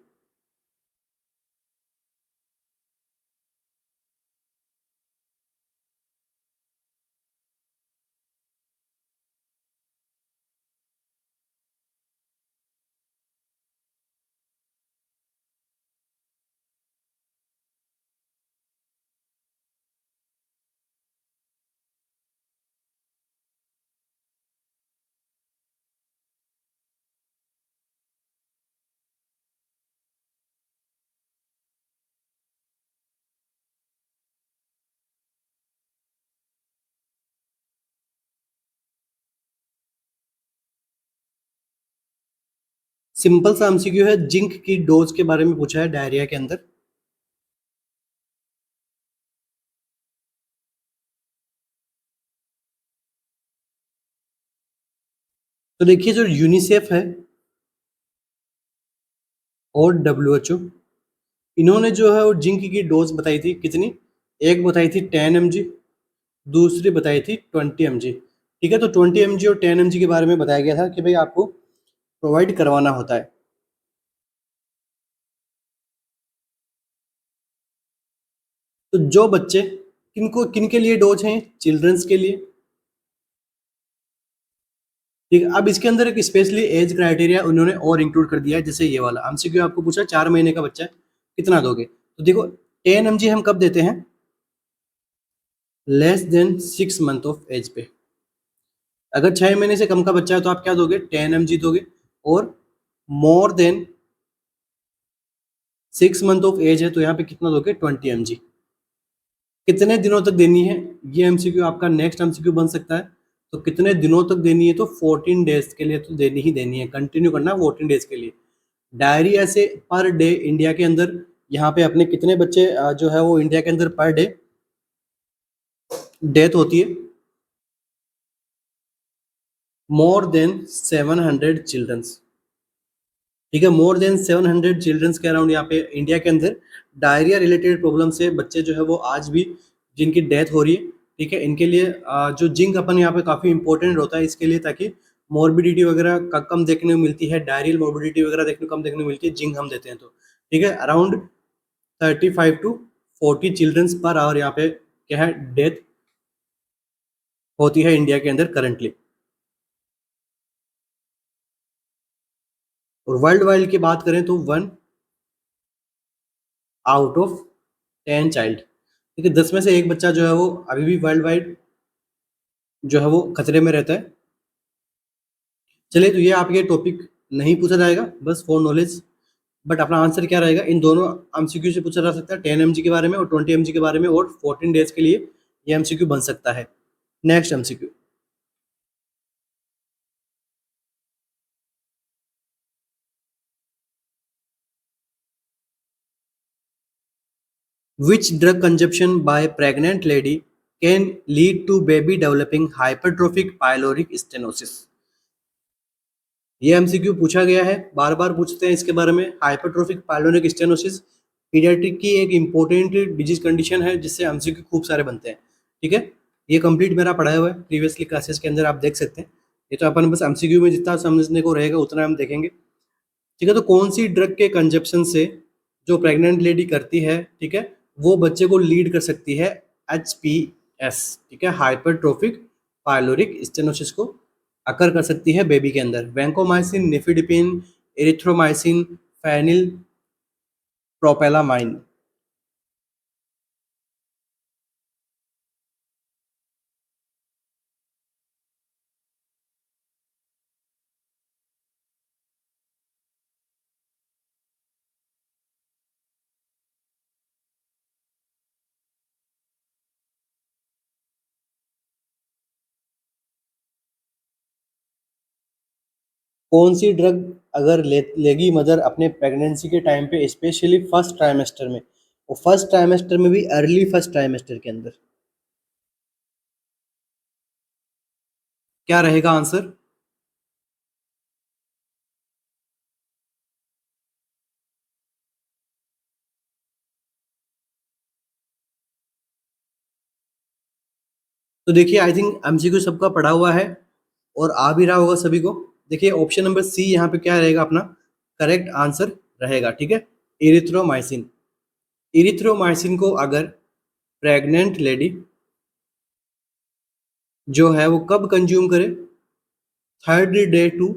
सिंपल सा एमसीक्यू है, जिंक की डोज के बारे में पूछा है डायरिया के अंदर। तो देखिए जो यूनिसेफ है और डब्ल्यूएचओ, इन्होंने जो है वो जिंक की डोज बताई थी कितनी, एक बताई थी 10 mg, दूसरी बताई थी 20 mg। ठीक है, तो 20 mg और 10 mg के बारे में बताया गया था कि भाई आपको प्रोवाइड करवाना होता है। तो जो बच्चे किनको किनके लिए डोज हैं, चिल्ड्रंस के लिए। ठीक है, अब इसके अंदर एक स्पेशली एज क्राइटेरिया उन्होंने और इंक्लूड कर दिया है, जैसे ये वाला एमसीक्यू आपको पूछा 4 महीने का बच्चा है कितना दोगे, तो देखो 10 mg हम कब देते हैं, less than 6 month of age पे। अगर 6 महीने से कम का बच्चा है तो आप क्या दोगे, 10 mg दोगे। और more than 6 month of age है तो यहाँ पे कितना दोगे, 20 mg। कितने दिनों तक देनी है, ये एमसीक्यू आपका नेक्स्ट एमसीक्यू बन सकता है। तो कितने दिनों तक देनी है, तो 14 डेज के लिए तो देनी ही देनी है, कंटिन्यू करना 14 डेज के लिए। डायरिया से पर डे इंडिया के अंदर यहाँ पे अपने कितने बच्चे जो है वो इंडिया के अंदर पर डे डेथ होती है, मोर देन 700 चिल्ड्रंस। ठीक है, मोर देन 700 चिल्ड्रंस के अराउंड यहाँ पे इंडिया के अंदर डायरिया रिलेटेड प्रॉब्लम से बच्चे जो है वो आज भी जिनकी डेथ हो रही है। ठीक है, इनके लिए जो जिंक अपन यहाँ पे काफ़ी इंपॉर्टेंट होता है इसके लिए, ताकि मॉर्बिडिटी वगैरह कम देखने को मिलती है, डायरियल मॉर्बिडिटी वगैरह देखने को कम देखने को मिलती है जिंक हम देते हैं तो। ठीक है, around 35 to 40 childrens per hour यहाँ पे क्या है, डेथ होती है इंडिया के अंदर करंटली। और वर्ल्ड वाइड की बात करें तो 1 out of 10 चाइल्ड, ठीक है, 10 में से एक बच्चा जो है वो अभी भी वर्ल्ड वाइड जो है वो खतरे में रहता है। चलिए, तो ये आपके टॉपिक नहीं पूछा जाएगा, बस फॉर नॉलेज। बट अपना आंसर क्या रहेगा, इन दोनों एमसीक्यू से पूछा जा सकता है, 10 mg के बारे में और 20 mg के बारे में, और 14 डेज के लिए ये एमसीक्यू बन सकता है। Next MCQ, which drug consumption by pregnant lady can lead to baby developing hypertrophic pyloric stenosis। ये एमसीक्यू पूछा गया है, बार बार पूछते हैं इसके बारे में। हाइपरट्रोफिक पाइलोनिक स्टेनोसिस पीडियाट्रिक की एक इंपॉर्टेंट डिजीज कंडीशन है जिससे एमसीक्यू खूब सारे बनते हैं। ठीक है, ये कंप्लीट मेरा पढ़ाया हुआ है प्रीवियसली क्लासेस के अंदर, आप देख सकते हैं। ये तो अपन बस एमसीक्यू में जितना समझने को रहेगा उतना हम देखेंगे। ठीक है, तो कौन सी ड्रग के कंजप्शन से जो प्रेग्नेंट लेडी करती है, ठीक है, वो बच्चे को लीड कर सकती है HPS, ठीक है, हाइपरट्रोफिक पाइलोरिक स्टेनोसिस को अकर कर सकती है बेबी के अंदर। Vancomycin, nifedipine, erythromycin, phenylpropanolamine. कौन सी ड्रग अगर लेगी मदर अपने प्रेगनेंसी के टाइम पे, स्पेशली फर्स्ट ट्राइमेस्टर में, और फर्स्ट ट्राइमेस्टर में भी अर्ली फर्स्ट ट्राइमेस्टर के अंदर, क्या रहेगा आंसर। तो देखिए, आई थिंक एमसीक्यू सबका पढ़ा हुआ है और आ भी रहा होगा सभी को। देखिए, ऑप्शन नंबर सी यहाँ पे क्या रहेगा, अपना करेक्ट आंसर रहेगा। ठीक है, इरिथ्रोमाइसिन। इरिथ्रोमाइसिन को अगर प्रेग्नेंट लेडी जो है वो कब कंज्यूम करे, third day to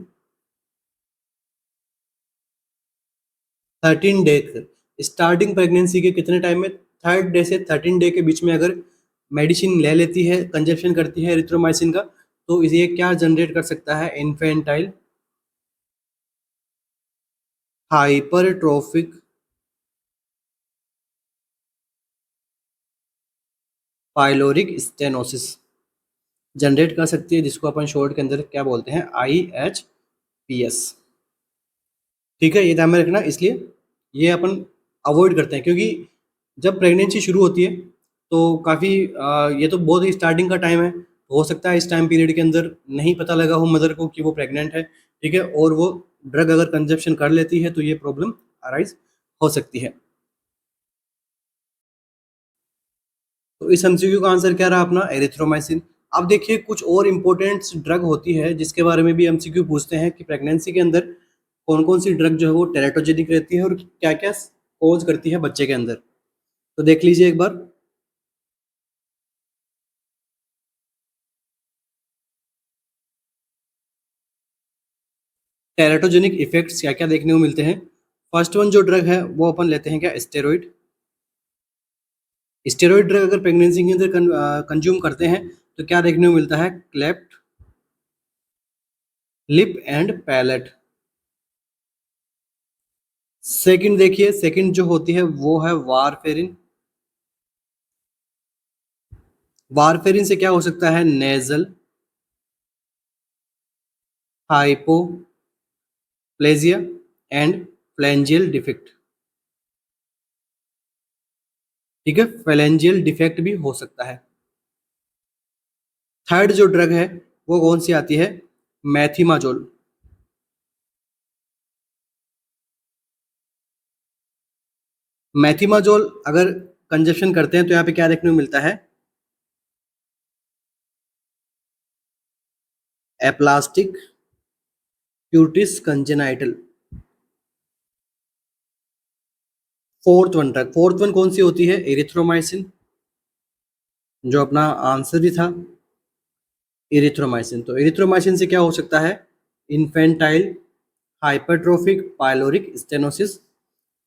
13 day, starting pregnancy के कितने टाइम में, थर्ड डे से 13 डे के बीच में अगर मेडिसिन ले लेती है, कंजप्शन करती है एरिथ्रोमाइसिन का, तो ये क्या जनरेट कर सकता है, infantile hypertrophic pyloric stenosis generate कर सकती है, जिसको अपन शॉर्ट के अंदर क्या बोलते हैं, IHPS। ठीक है, ये ध्यान में रखना। इसलिए ये अपन अवॉइड करते हैं, क्योंकि जब प्रेगनेंसी शुरू होती है तो काफ़ी ये तो बहुत ही स्टार्टिंग का टाइम है, तो हो सकता है इस टाइम पीरियड के अंदर नहीं पता लगा हो मदर को कि वो प्रेग्नेंट है, ठीक है, और वो ड्रग अगर कंजप्शन कर लेती है तो ये प्रॉब्लम अराइज हो सकती है। तो इस एमसीक्यू का आंसर क्या रहा अपना? एरिथ्रोमाइसिन। अब देखिए कुछ और इम्पोर्टेंट ड्रग होती है जिसके बारे में भी एमसीक्यू पूछते हैं कि प्रेगनेंसी के अंदर कौन कौन सी ड्रग जो है वो टेराटोजेनिक रहती है और क्या क्या कोज करती है बच्चे के अंदर। तो देख लीजिए एक बार। टेराटोजेनिक इफेक्ट्स क्या क्या देखने को मिलते हैं। फर्स्ट वन जो ड्रग है वो अपन लेते हैं क्या? स्टेरॉइड। स्टेरॉइड ड्रग अगर प्रेगनेंसी के अंदर कंज्यूम करते हैं तो क्या देखने को मिलता है? Cleft lip and palate. Second देखिए, सेकंड जो होती है वो है वारफेरिन। वारफेरिन से क्या हो सकता है? Nasal hypoplasia and phalangeal defect. ठीक है, फ्लैंजियल डिफेक्ट भी हो सकता है। थर्ड जो ड्रग है वो कौन सी आती है? मैथिमाजोल। मैथिमाजोल अगर कंजप्शन करते हैं तो यहाँ पे क्या देखने को मिलता है? Aplastic Cutis congenital. Fourth one drug, fourth one कौन सी होती है? एरिथ्रोमाइसिन, जो अपना आंसर भी था एरिथ्रोमाइसिन। तो एरिथ्रोमाइसिन से क्या हो सकता है? Infantile hypertrophic pyloric stenosis.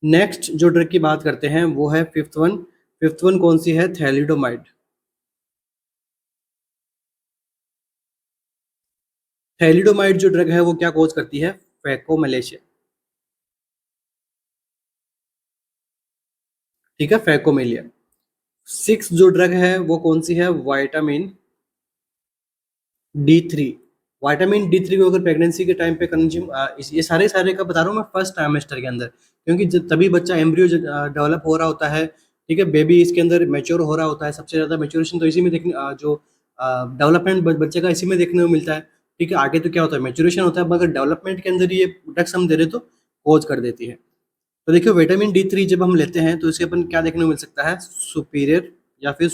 Next जो ड्रग की बात करते हैं वो है फिफ्थ वन। फिफ्थ वन कौन सी है? थैलिडोमाइड। थैलिडोमाइड जो ड्रग है वो क्या कोज करती है? फैकोमलेशिया। ठीक है, फैकोमेलिया। सिक्स जो ड्रग है वो कौन सी है? Vitamin D3। विटामिन D3 को अगर प्रेगनेंसी के टाइम पे कंज्यूम, ये सारे सारे का बता रहा हूँ मैं फर्स्ट ट्राइमेस्टर के अंदर, क्योंकि तभी बच्चा एम्ब्रियो डेवलप हो रहा होता है, ठीक है, बेबी इसके अंदर मेच्योर हो रहा होता है। सबसे ज़्यादा मेच्योरेशन तो इसी में देखने जो डेवलपमेंट बच्चे का इसी में देखने को मिलता है। ठीक है, आगे तो क्या होता है? मेच्योरेशन होता है, मगर डेवलपमेंट के अंदर ये ड्रग्स हम दे रहे तो कोज कर देती है। तो देखिए विटामिन D3 जब हम लेते हैं तो इसके अपन क्या देखने को मिल सकता है? सुपीरियर या फिर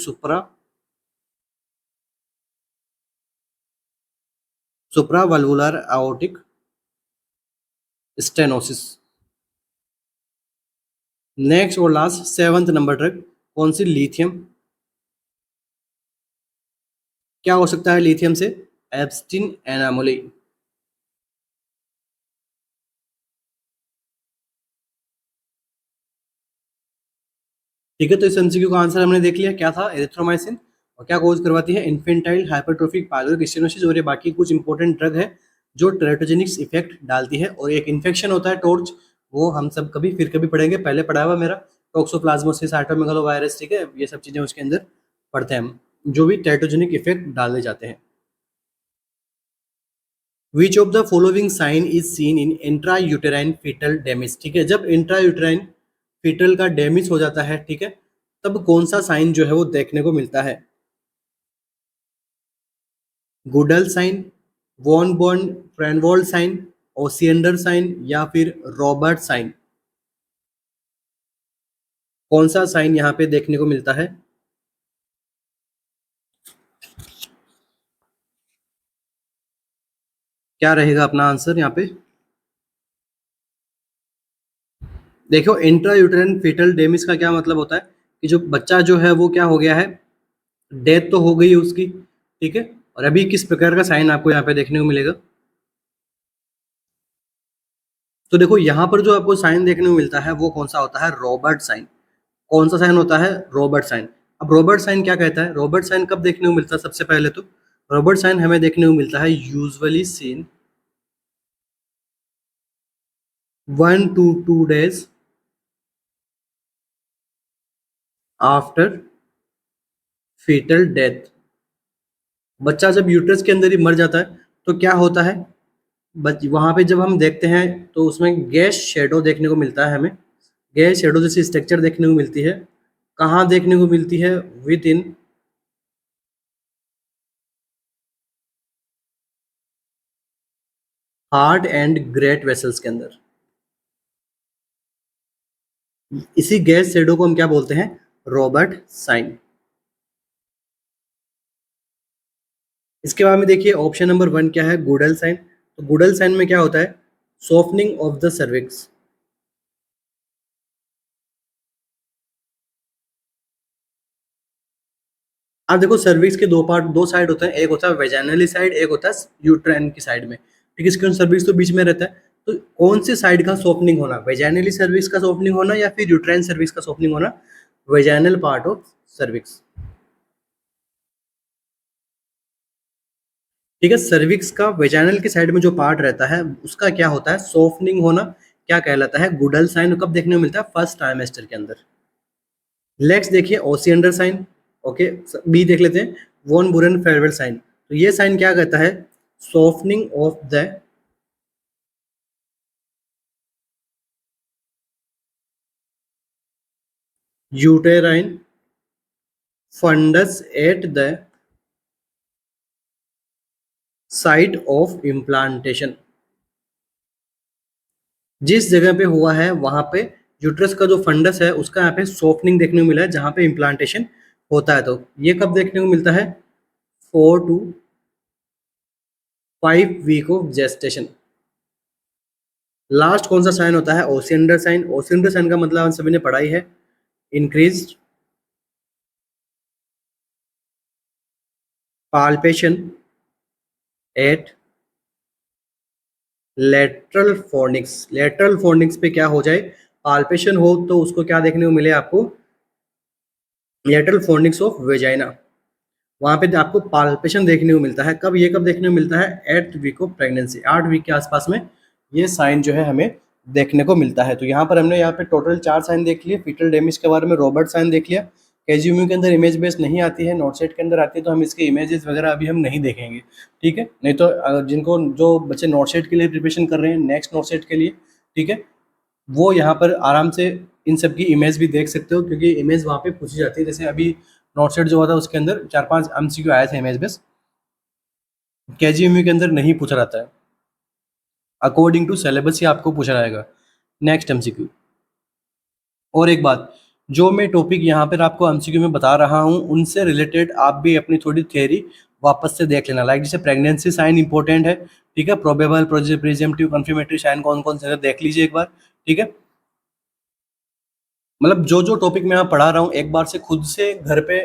सुप्रावल्वुलर aortic स्टेनोसिस। नेक्स्ट और लास्ट सेवंथ नंबर ड्रग कौन सी? लिथियम। क्या हो सकता है लिथियम से? एब्स्टिन एनामोली। ठीक है, तो इस एमसीक्यू का आंसर हमने देख लिया, क्या था? एरिथ्रोमाइसिन। और क्या कोज करवाती है? Infantile hypertrophic pyloric stenosis. और ये बाकी कुछ इंपॉर्टेंट ड्रग है जो टेराटोजेनिक्स इफेक्ट डालती है। और एक इन्फेक्शन होता है टॉर्च, वो हम सब कभी फिर कभी पढ़ेंगे, पहले पढ़ा हुआ मेरा टोक्सोप्लाज्मोसिस साइटोमेगालो वायरस। ठीक है, ये सब चीजें उसके अंदर पढ़ते हैं हम, जो भी टेराटोजेनिक इफेक्ट डाले जाते हैं। Which of the following sign is seen in intra uterine fetal damage. ठीक है, जब इंट्रा यूटेराइन फीटल का डैमेज हो जाता है, ठीक है, तब कौन सा साइन जो है वो देखने को मिलता है? Goodell sign, von Braun Fernwald sign, Osiander sign या फिर रॉबर्ट साइन। कौन सा साइन यहाँ पे देखने को मिलता है? क्या रहेगा अपना आंसर यहाँ पे? देखो इंट्रा यूटेराइन फीटल डैमेज का क्या मतलब होता है कि जो बच्चा जो है वो क्या हो गया है? डेथ तो हो गई है उसकी, ठीक है, और अभी किस प्रकार का साइन आपको यहाँ पे देखने को मिलेगा? तो देखो यहाँ पर जो आपको साइन देखने को मिलता है वो कौन सा होता है? Robert sign. कौन सा साइन होता है? Robert sign. अब रॉबर्ट साइन क्या कहता है? रॉबर्ट साइन कब देखने को मिलता है? सबसे पहले तो रॉबर्ट साइन हमें देखने को मिलता है usually seen 1 to 2 days after fetal death. बच्चा जब यूट्रस के अंदर ही मर जाता है तो क्या होता है? बट वहाँ पे जब हम देखते हैं तो उसमें गैस शेडो देखने को मिलता है हमें। गैस शेडो जैसी स्ट्रक्चर देखने को मिलती है। कहाँ देखने को मिलती है? With in hard and great vessels के अंदर। इसी गैस शेडो को हम क्या बोलते हैं? Robert sign. इसके बाद में देखिए ऑप्शन नंबर 1 क्या है? Goodell sign. तो गुडल साइन में क्या होता है? Softening of the cervix. आप देखो सर्विक्स के दो साइड होते हैं, एक होता है वेजाइनली साइड, एक होता है यूट्राइन की साइड में। ठीक है, इसके सर्विक्स तो बीच में रहता है। तो कौन से साइड का सॉफ्टनिंग होना? वेजाइनली सर्विक्स का सॉफ्टनिंग होना या फिर यूट्राइन सर्विक्स का सॉफ्टनिंग होना? Vaginal part of cervix. ठीक है, सर्विक्स का वेजाइनल की साइड में जो पार्ट रहता है उसका क्या होता है? सॉफ्टनिंग होना। क्या कहलाता है? Goodell sign. कब देखने को मिलता है? फर्स्ट ट्राइमेस्टर के अंदर। नेक्स्ट देखिए ओसियंडर साइन। ओके, बी देख लेते हैं, वॉन बुरेन फेयरवेल साइन। तो ये साइन क्या कहता है? Softening of the uterine fundus at the site of implantation. जिस जगह पे हुआ है वहां पे यूट्रस का जो फंडस है उसका यहाँ पे सॉफ्टनिंग देखने को मिला है जहां पे इम्प्लांटेशन होता है। तो ये कब देखने को मिलता है? 4 to 5 week of gestation. Last कौन सा साइन होता है? ओसियंडर साइन। ओसियंडर साइन का मतलब हम सभी ने पढ़ा ही है, increase palpation at lateral fornix. Lateral fornix पे क्या हो जाए? पाल्पेशन हो तो उसको क्या देखने को मिले आपको? Lateral fornix of vagina. वहां पे आपको पाल्पेशन देखने को मिलता है। कब? ये कब देखने को मिलता है? 8th week of pregnancy, 8 week के आसपास में ये साइन जो है हमें देखने को मिलता है। तो यहाँ पर हमने यहाँ पे टोटल 4 साइन देख लिए। फीटल डैमेज के बारे में रॉबर्ट साइन देख लिया। केजीएमयू के अंदर इमेज बेस नहीं आती है, नोट सेट के अंदर आती है, तो हम इसके इमेजेस वगैरह अभी हम नहीं देखेंगे। ठीक है, नहीं तो जिनको जो बच्चे नोट सेट के लिए प्रिपरेशन कर रहे हैं, नेक्स्ट नोट सेट के लिए, ठीक है, वो यहाँ पर आराम से इन सब की इमेज भी देख सकते हो, क्योंकि इमेज वहाँ पे पूछी जाती है। जैसे अभी नोट सेट जो हुआ था उसके अंदर 4-5 एमसीक्यू आए थे इमेज बेस, केजीएमयू के अंदर नहीं पूछा जाता है। अकॉर्डिंग टू सिलेबस ही आपको पूछा जाएगा नेक्स्ट एमसीक्यू। और एक बात, जो मैं टॉपिक यहाँ पर आपको एमसीक्यू में बता रहा हूँ उनसे रिलेटेड आप भी अपनी थोड़ी थ्योरी वापस से देख लेना। लाइक जैसे प्रेगनेंसी साइन इंपॉर्टेंट है, ठीक है, प्रोबेबल, प्रिजम्पटिव, कंफर्मेटरी साइन कौन कौन से देख लीजिए एक बार। ठीक है, मतलब जो जो टॉपिक मैं यहाँ पढ़ा रहा हूँ एक बार से खुद से घर पे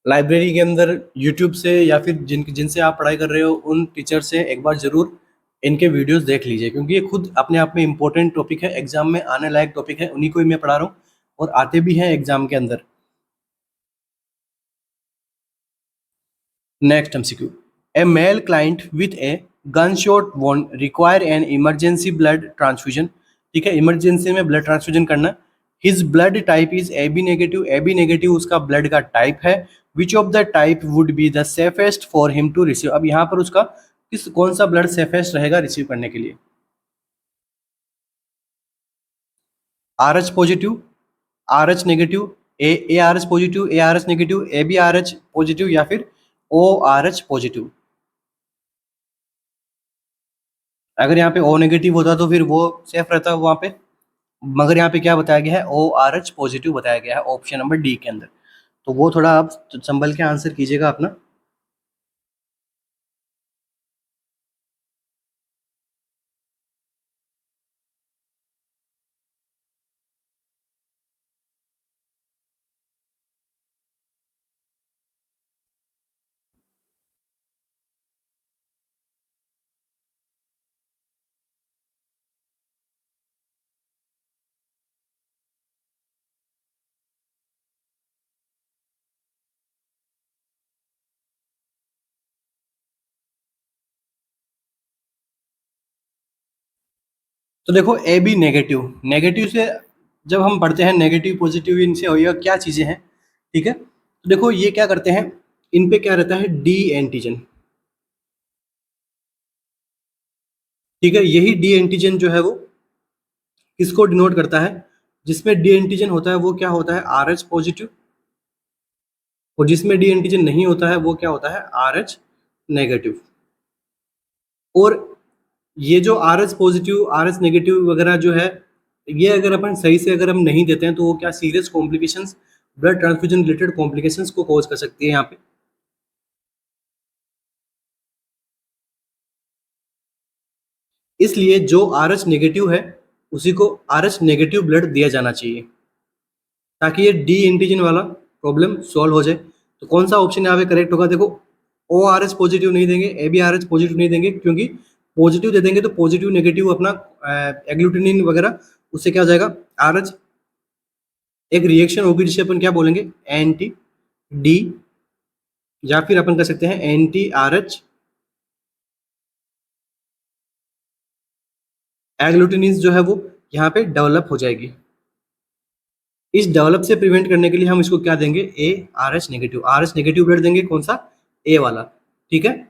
लाइब्रेरी के अंदर यूट्यूब से या फिर जिनसे आप पढ़ाई कर रहे हो उन टीचर से एक बार जरूर इनके वीडियोस देख लीजिए, क्योंकि ये खुद अपने आप में इंपॉर्टेंट टॉपिक है, एग्जाम में आने लायक टॉपिक है, उन्हीं को ही मैं पढ़ा रहा हूँ और आते भी हैं एग्जाम के अंदर। Next MCQ, a male client with a gun shot wound require an emergency blood transfusion. ठीक है, इमरजेंसी में ब्लड ट्रांसफ्यूजन करना। His blood type is A B negative. A B negative उसका ब्लड का टाइप है। Which of the type would be the safest for him to receive. अब यहाँ पर उसका कौन सा ब्लड सेफेस्ट रहेगा रिसीव करने के लिए? R H positive, R H negative, A R H positive, A R H negative, A B R H positive या फिर ओ आर एच पॉजिटिव। अगर यहाँ पे ओ नेगेटिव होता तो फिर वो सेफ रहता वहाँ पे, मगर यहाँ पे क्या बताया गया है? ओ आर एच पॉजिटिव बताया गया है ऑप्शन नंबर डी के अंदर। तो वो थोड़ा आप संभल के आंसर कीजिएगा अपना। तो देखो ए बी नेगेटिव, नेगेटिव से जब हम पढ़ते हैं नेगेटिव पॉजिटिव इनसे होइए क्या चीज़ें हैं, ठीक है, तो देखो ये क्या करते हैं, इन पे क्या रहता है? D antigen. ठीक है, यही डी एंटीजन जो है वो किसको डिनोट करता है? जिसमें डी एंटीजन होता है वो क्या होता है? आर एच पॉजिटिव, और जिसमें डी एंटीजन नहीं होता है वो क्या होता है? Are H negative. और ये जो are H positive, R H negative वगैरह जो है, ये अगर अपन सही से अगर हम नहीं देते हैं तो वो क्या serious complications, blood transfusion related complications को कॉज कर सकती है यहाँ पे। इसलिए जो आर एच नेगेटिव है उसी को आर एच नेगेटिव ब्लड दिया जाना चाहिए, ताकि ये डी एंटीजन वाला प्रॉब्लम सॉल्व हो जाए। तो कौन सा ऑप्शन यहाँ पे करेक्ट होगा? देखो, ओ आर एच पॉजिटिव नहीं देंगे, A B R H positive नहीं देंगे, क्योंकि पॉजिटिव दे देंगे तो पॉजिटिव नेगेटिव अपना एग्लूटिनिन वगैरह उससे क्या हो जाएगा? आर एच एक रिएक्शन होगी जिसे अपन क्या बोलेंगे? एंटी डी, या फिर अपन कर सकते हैं एंटी आर एच एग्लूटिनिन जो है वो यहाँ पे डेवलप हो जाएगी। इस डेवलप से प्रिवेंट करने के लिए हम इसको क्या देंगे? ए R H negative, are H negative blood देंगे, कौन सा? ए वाला। ठीक है,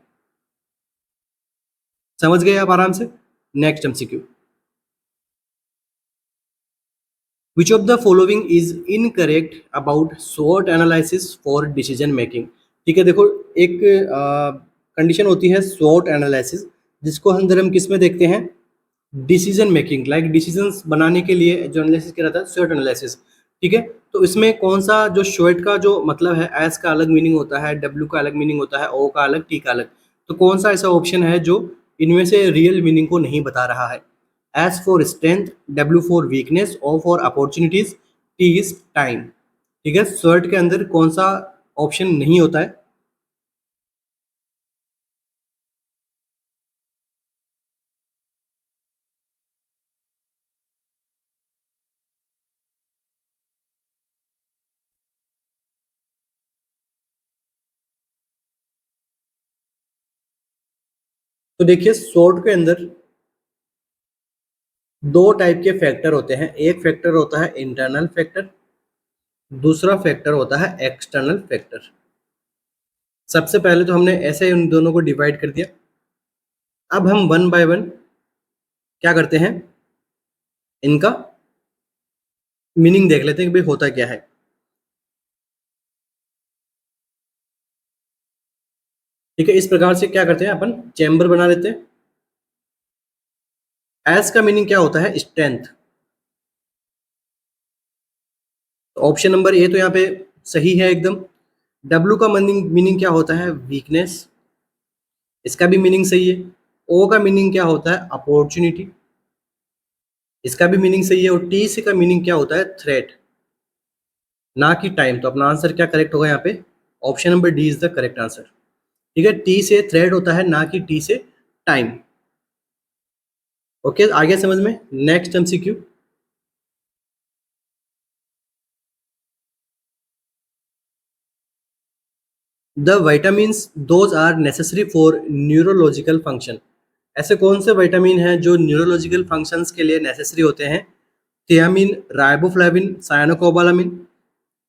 समझ गए आप आराम से। Next MCQ, which of the following is incorrect about स्वॉट एनालिसिस फॉर डिसीजन मेकिंग? ठीक है, देखो, एक कंडीशन होती है स्वॉट एनालिसिस, जिसको हम किस में देखते हैं? डिसीजन मेकिंग, लाइक डिसीजंस बनाने के लिए जो एनालिसिस किया जाता है, स्वॉट एनालिसिस। ठीक है, तो इसमें कौन सा जो स्वॉट का जो मतलब है, एस का अलग मीनिंग होता है, डब्ल्यू का अलग मीनिंग होता है, ओ का अलग, टी का अलग। तो कौन सा ऐसा ऑप्शन है जो इनमें से रियल मीनिंग को नहीं बता रहा है? S for strength, W for weakness, O for opportunities, T is time. ठीक है, स्वॉट के अंदर कौन सा ऑप्शन नहीं होता है? तो देखिए, स्वॉट के अंदर दो टाइप के फैक्टर होते हैं। एक फैक्टर होता है इंटरनल फैक्टर, दूसरा फैक्टर होता है एक्सटर्नल फैक्टर। सबसे पहले तो हमने ऐसे उन दोनों को डिवाइड कर दिया। अब हम वन बाय वन क्या करते हैं, इनका मीनिंग देख लेते हैं कि भाई होता क्या है। ठीक है, इस प्रकार से क्या करते हैं, अपन चैम्बर बना लेते हैं। एस का मीनिंग क्या होता है? स्ट्रेंथ। ऑप्शन नंबर ए तो यहाँ पे सही है एकदम। डब्ल्यू का मीनिंग मीनिंग क्या होता है? वीकनेस, इसका भी मीनिंग सही है। ओ का मीनिंग क्या होता है? अपॉर्चुनिटी, इसका भी मीनिंग सही है। और टी सी का मीनिंग क्या होता है? थ्रेट, ना कि टाइम। तो अपना आंसर क्या करेक्ट होगा यहाँ पे? Option number D is the correct answer. ठीक है, टी से थ्रेट होता है, ना कि टी से टाइम। ओके, आगे समझ में। Next MCQ, the vitamins those are necessary for neurological function. ऐसे कौन से विटामिन हैं जो न्यूरोलॉजिकल फंक्शंस के लिए नेसेसरी होते हैं? Thiamine, riboflavin, cyanocobalamin,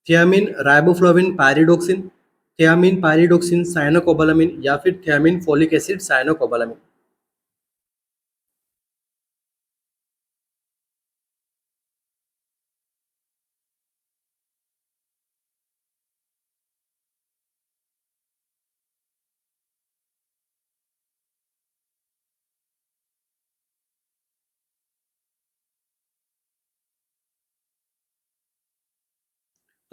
thiamine, riboflavin, pyridoxine, thiamine, pyridoxine, cyanocobalamin, या फिर थियामिन, फोलिक एसिड, साइनोकोबालामिन।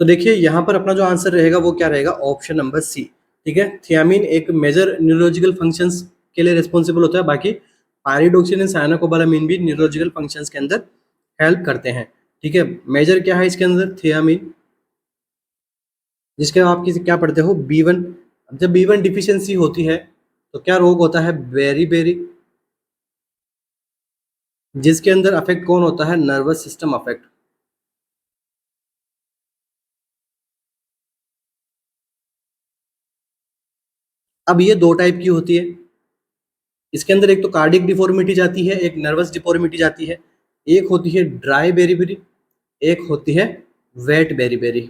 तो देखिए, यहाँ पर अपना जो आंसर रहेगा वो क्या रहेगा? Option number C. ठीक है, थियामिन एक मेजर न्यूरोलॉजिकल फंक्शंस के लिए रिस्पॉन्सिबल होता है, बाकी पायरिडोक्सिन एंड साइनोकोबालामिन भी न्यूरोलॉजिकल फंक्शंस के अंदर हेल्प करते हैं। ठीक है, मेजर क्या है इसके अंदर? थियामिन, जिसके आप किसी क्या पढ़ते हो? B1। जब B1 डिफिशियंसी होती है तो क्या रोग होता है? बेरी बेरी, जिसके अंदर अफेक्ट कौन होता है? Nervous system affect. अब ये दो टाइप की होती है। इसके अंदर एक तो कार्डियक डिफॉर्मिटी जाती है, एक नर्वस डिफॉर्मिटी जाती है। एक होती है ड्राई बेरी बेरी, एक होती है वेट बेरी बेरी।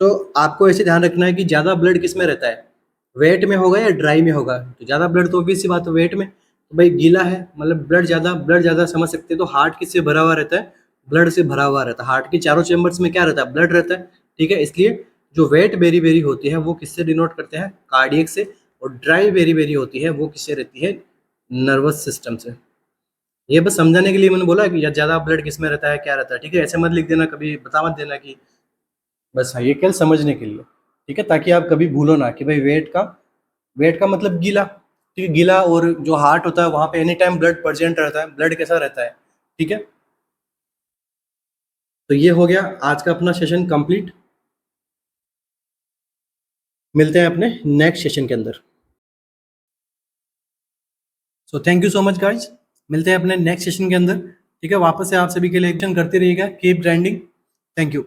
तो आपको ऐसे ध्यान रखना है कि ज़्यादा ब्लड किस में रहता है? वेट में होगा या ड्राई में होगा? तो ज़्यादा ब्लड तो ऑब्वियस सी बात है वेट में। तो भाई गीला है मतलब ब्लड ज़्यादा समझ सकते हैं। तो हार्ट किससे भरा हुआ रहता है? ब्लड से भरा हुआ रहता है। हार्ट के चारों चेम्बर्स में क्या रहता है? ब्लड रहता है, ठीक है। इसलिए जो वेट बेरी बेरी होती है वो किससे डिनोट करते हैं? कार्डियक से। और ड्राई बेरी बेरी होती है वो किससे रहती है? नर्वस सिस्टम से। ये बस समझाने के लिए मैंने बोला कि ज़्यादा ब्लड किस में रहता है, क्या रहता है, ठीक है। ऐसे मत लिख देना, कभी बता मत देना कि बस। हाँ, ये केवल समझने के लिए, ठीक है, ताकि आप कभी भूलो ना कि भाई वेट का मतलब गीला, ठीक है। गीला और जो हार्ट होता है वहाँ पे एनी टाइम ब्लड प्रेजेंट रहता है, ब्लड कैसा रहता है, ठीक है। तो ये हो गया आज का अपना सेशन कंप्लीट। मिलते हैं अपने नेक्स्ट सेशन के अंदर। So thank you so much guys. मिलते हैं अपने नेक्स्ट सेशन के अंदर, ठीक है। वापस से आप सभी के लिए एक्शन करते रहिएगा, कीप ग्राइंडिंग। Thank you.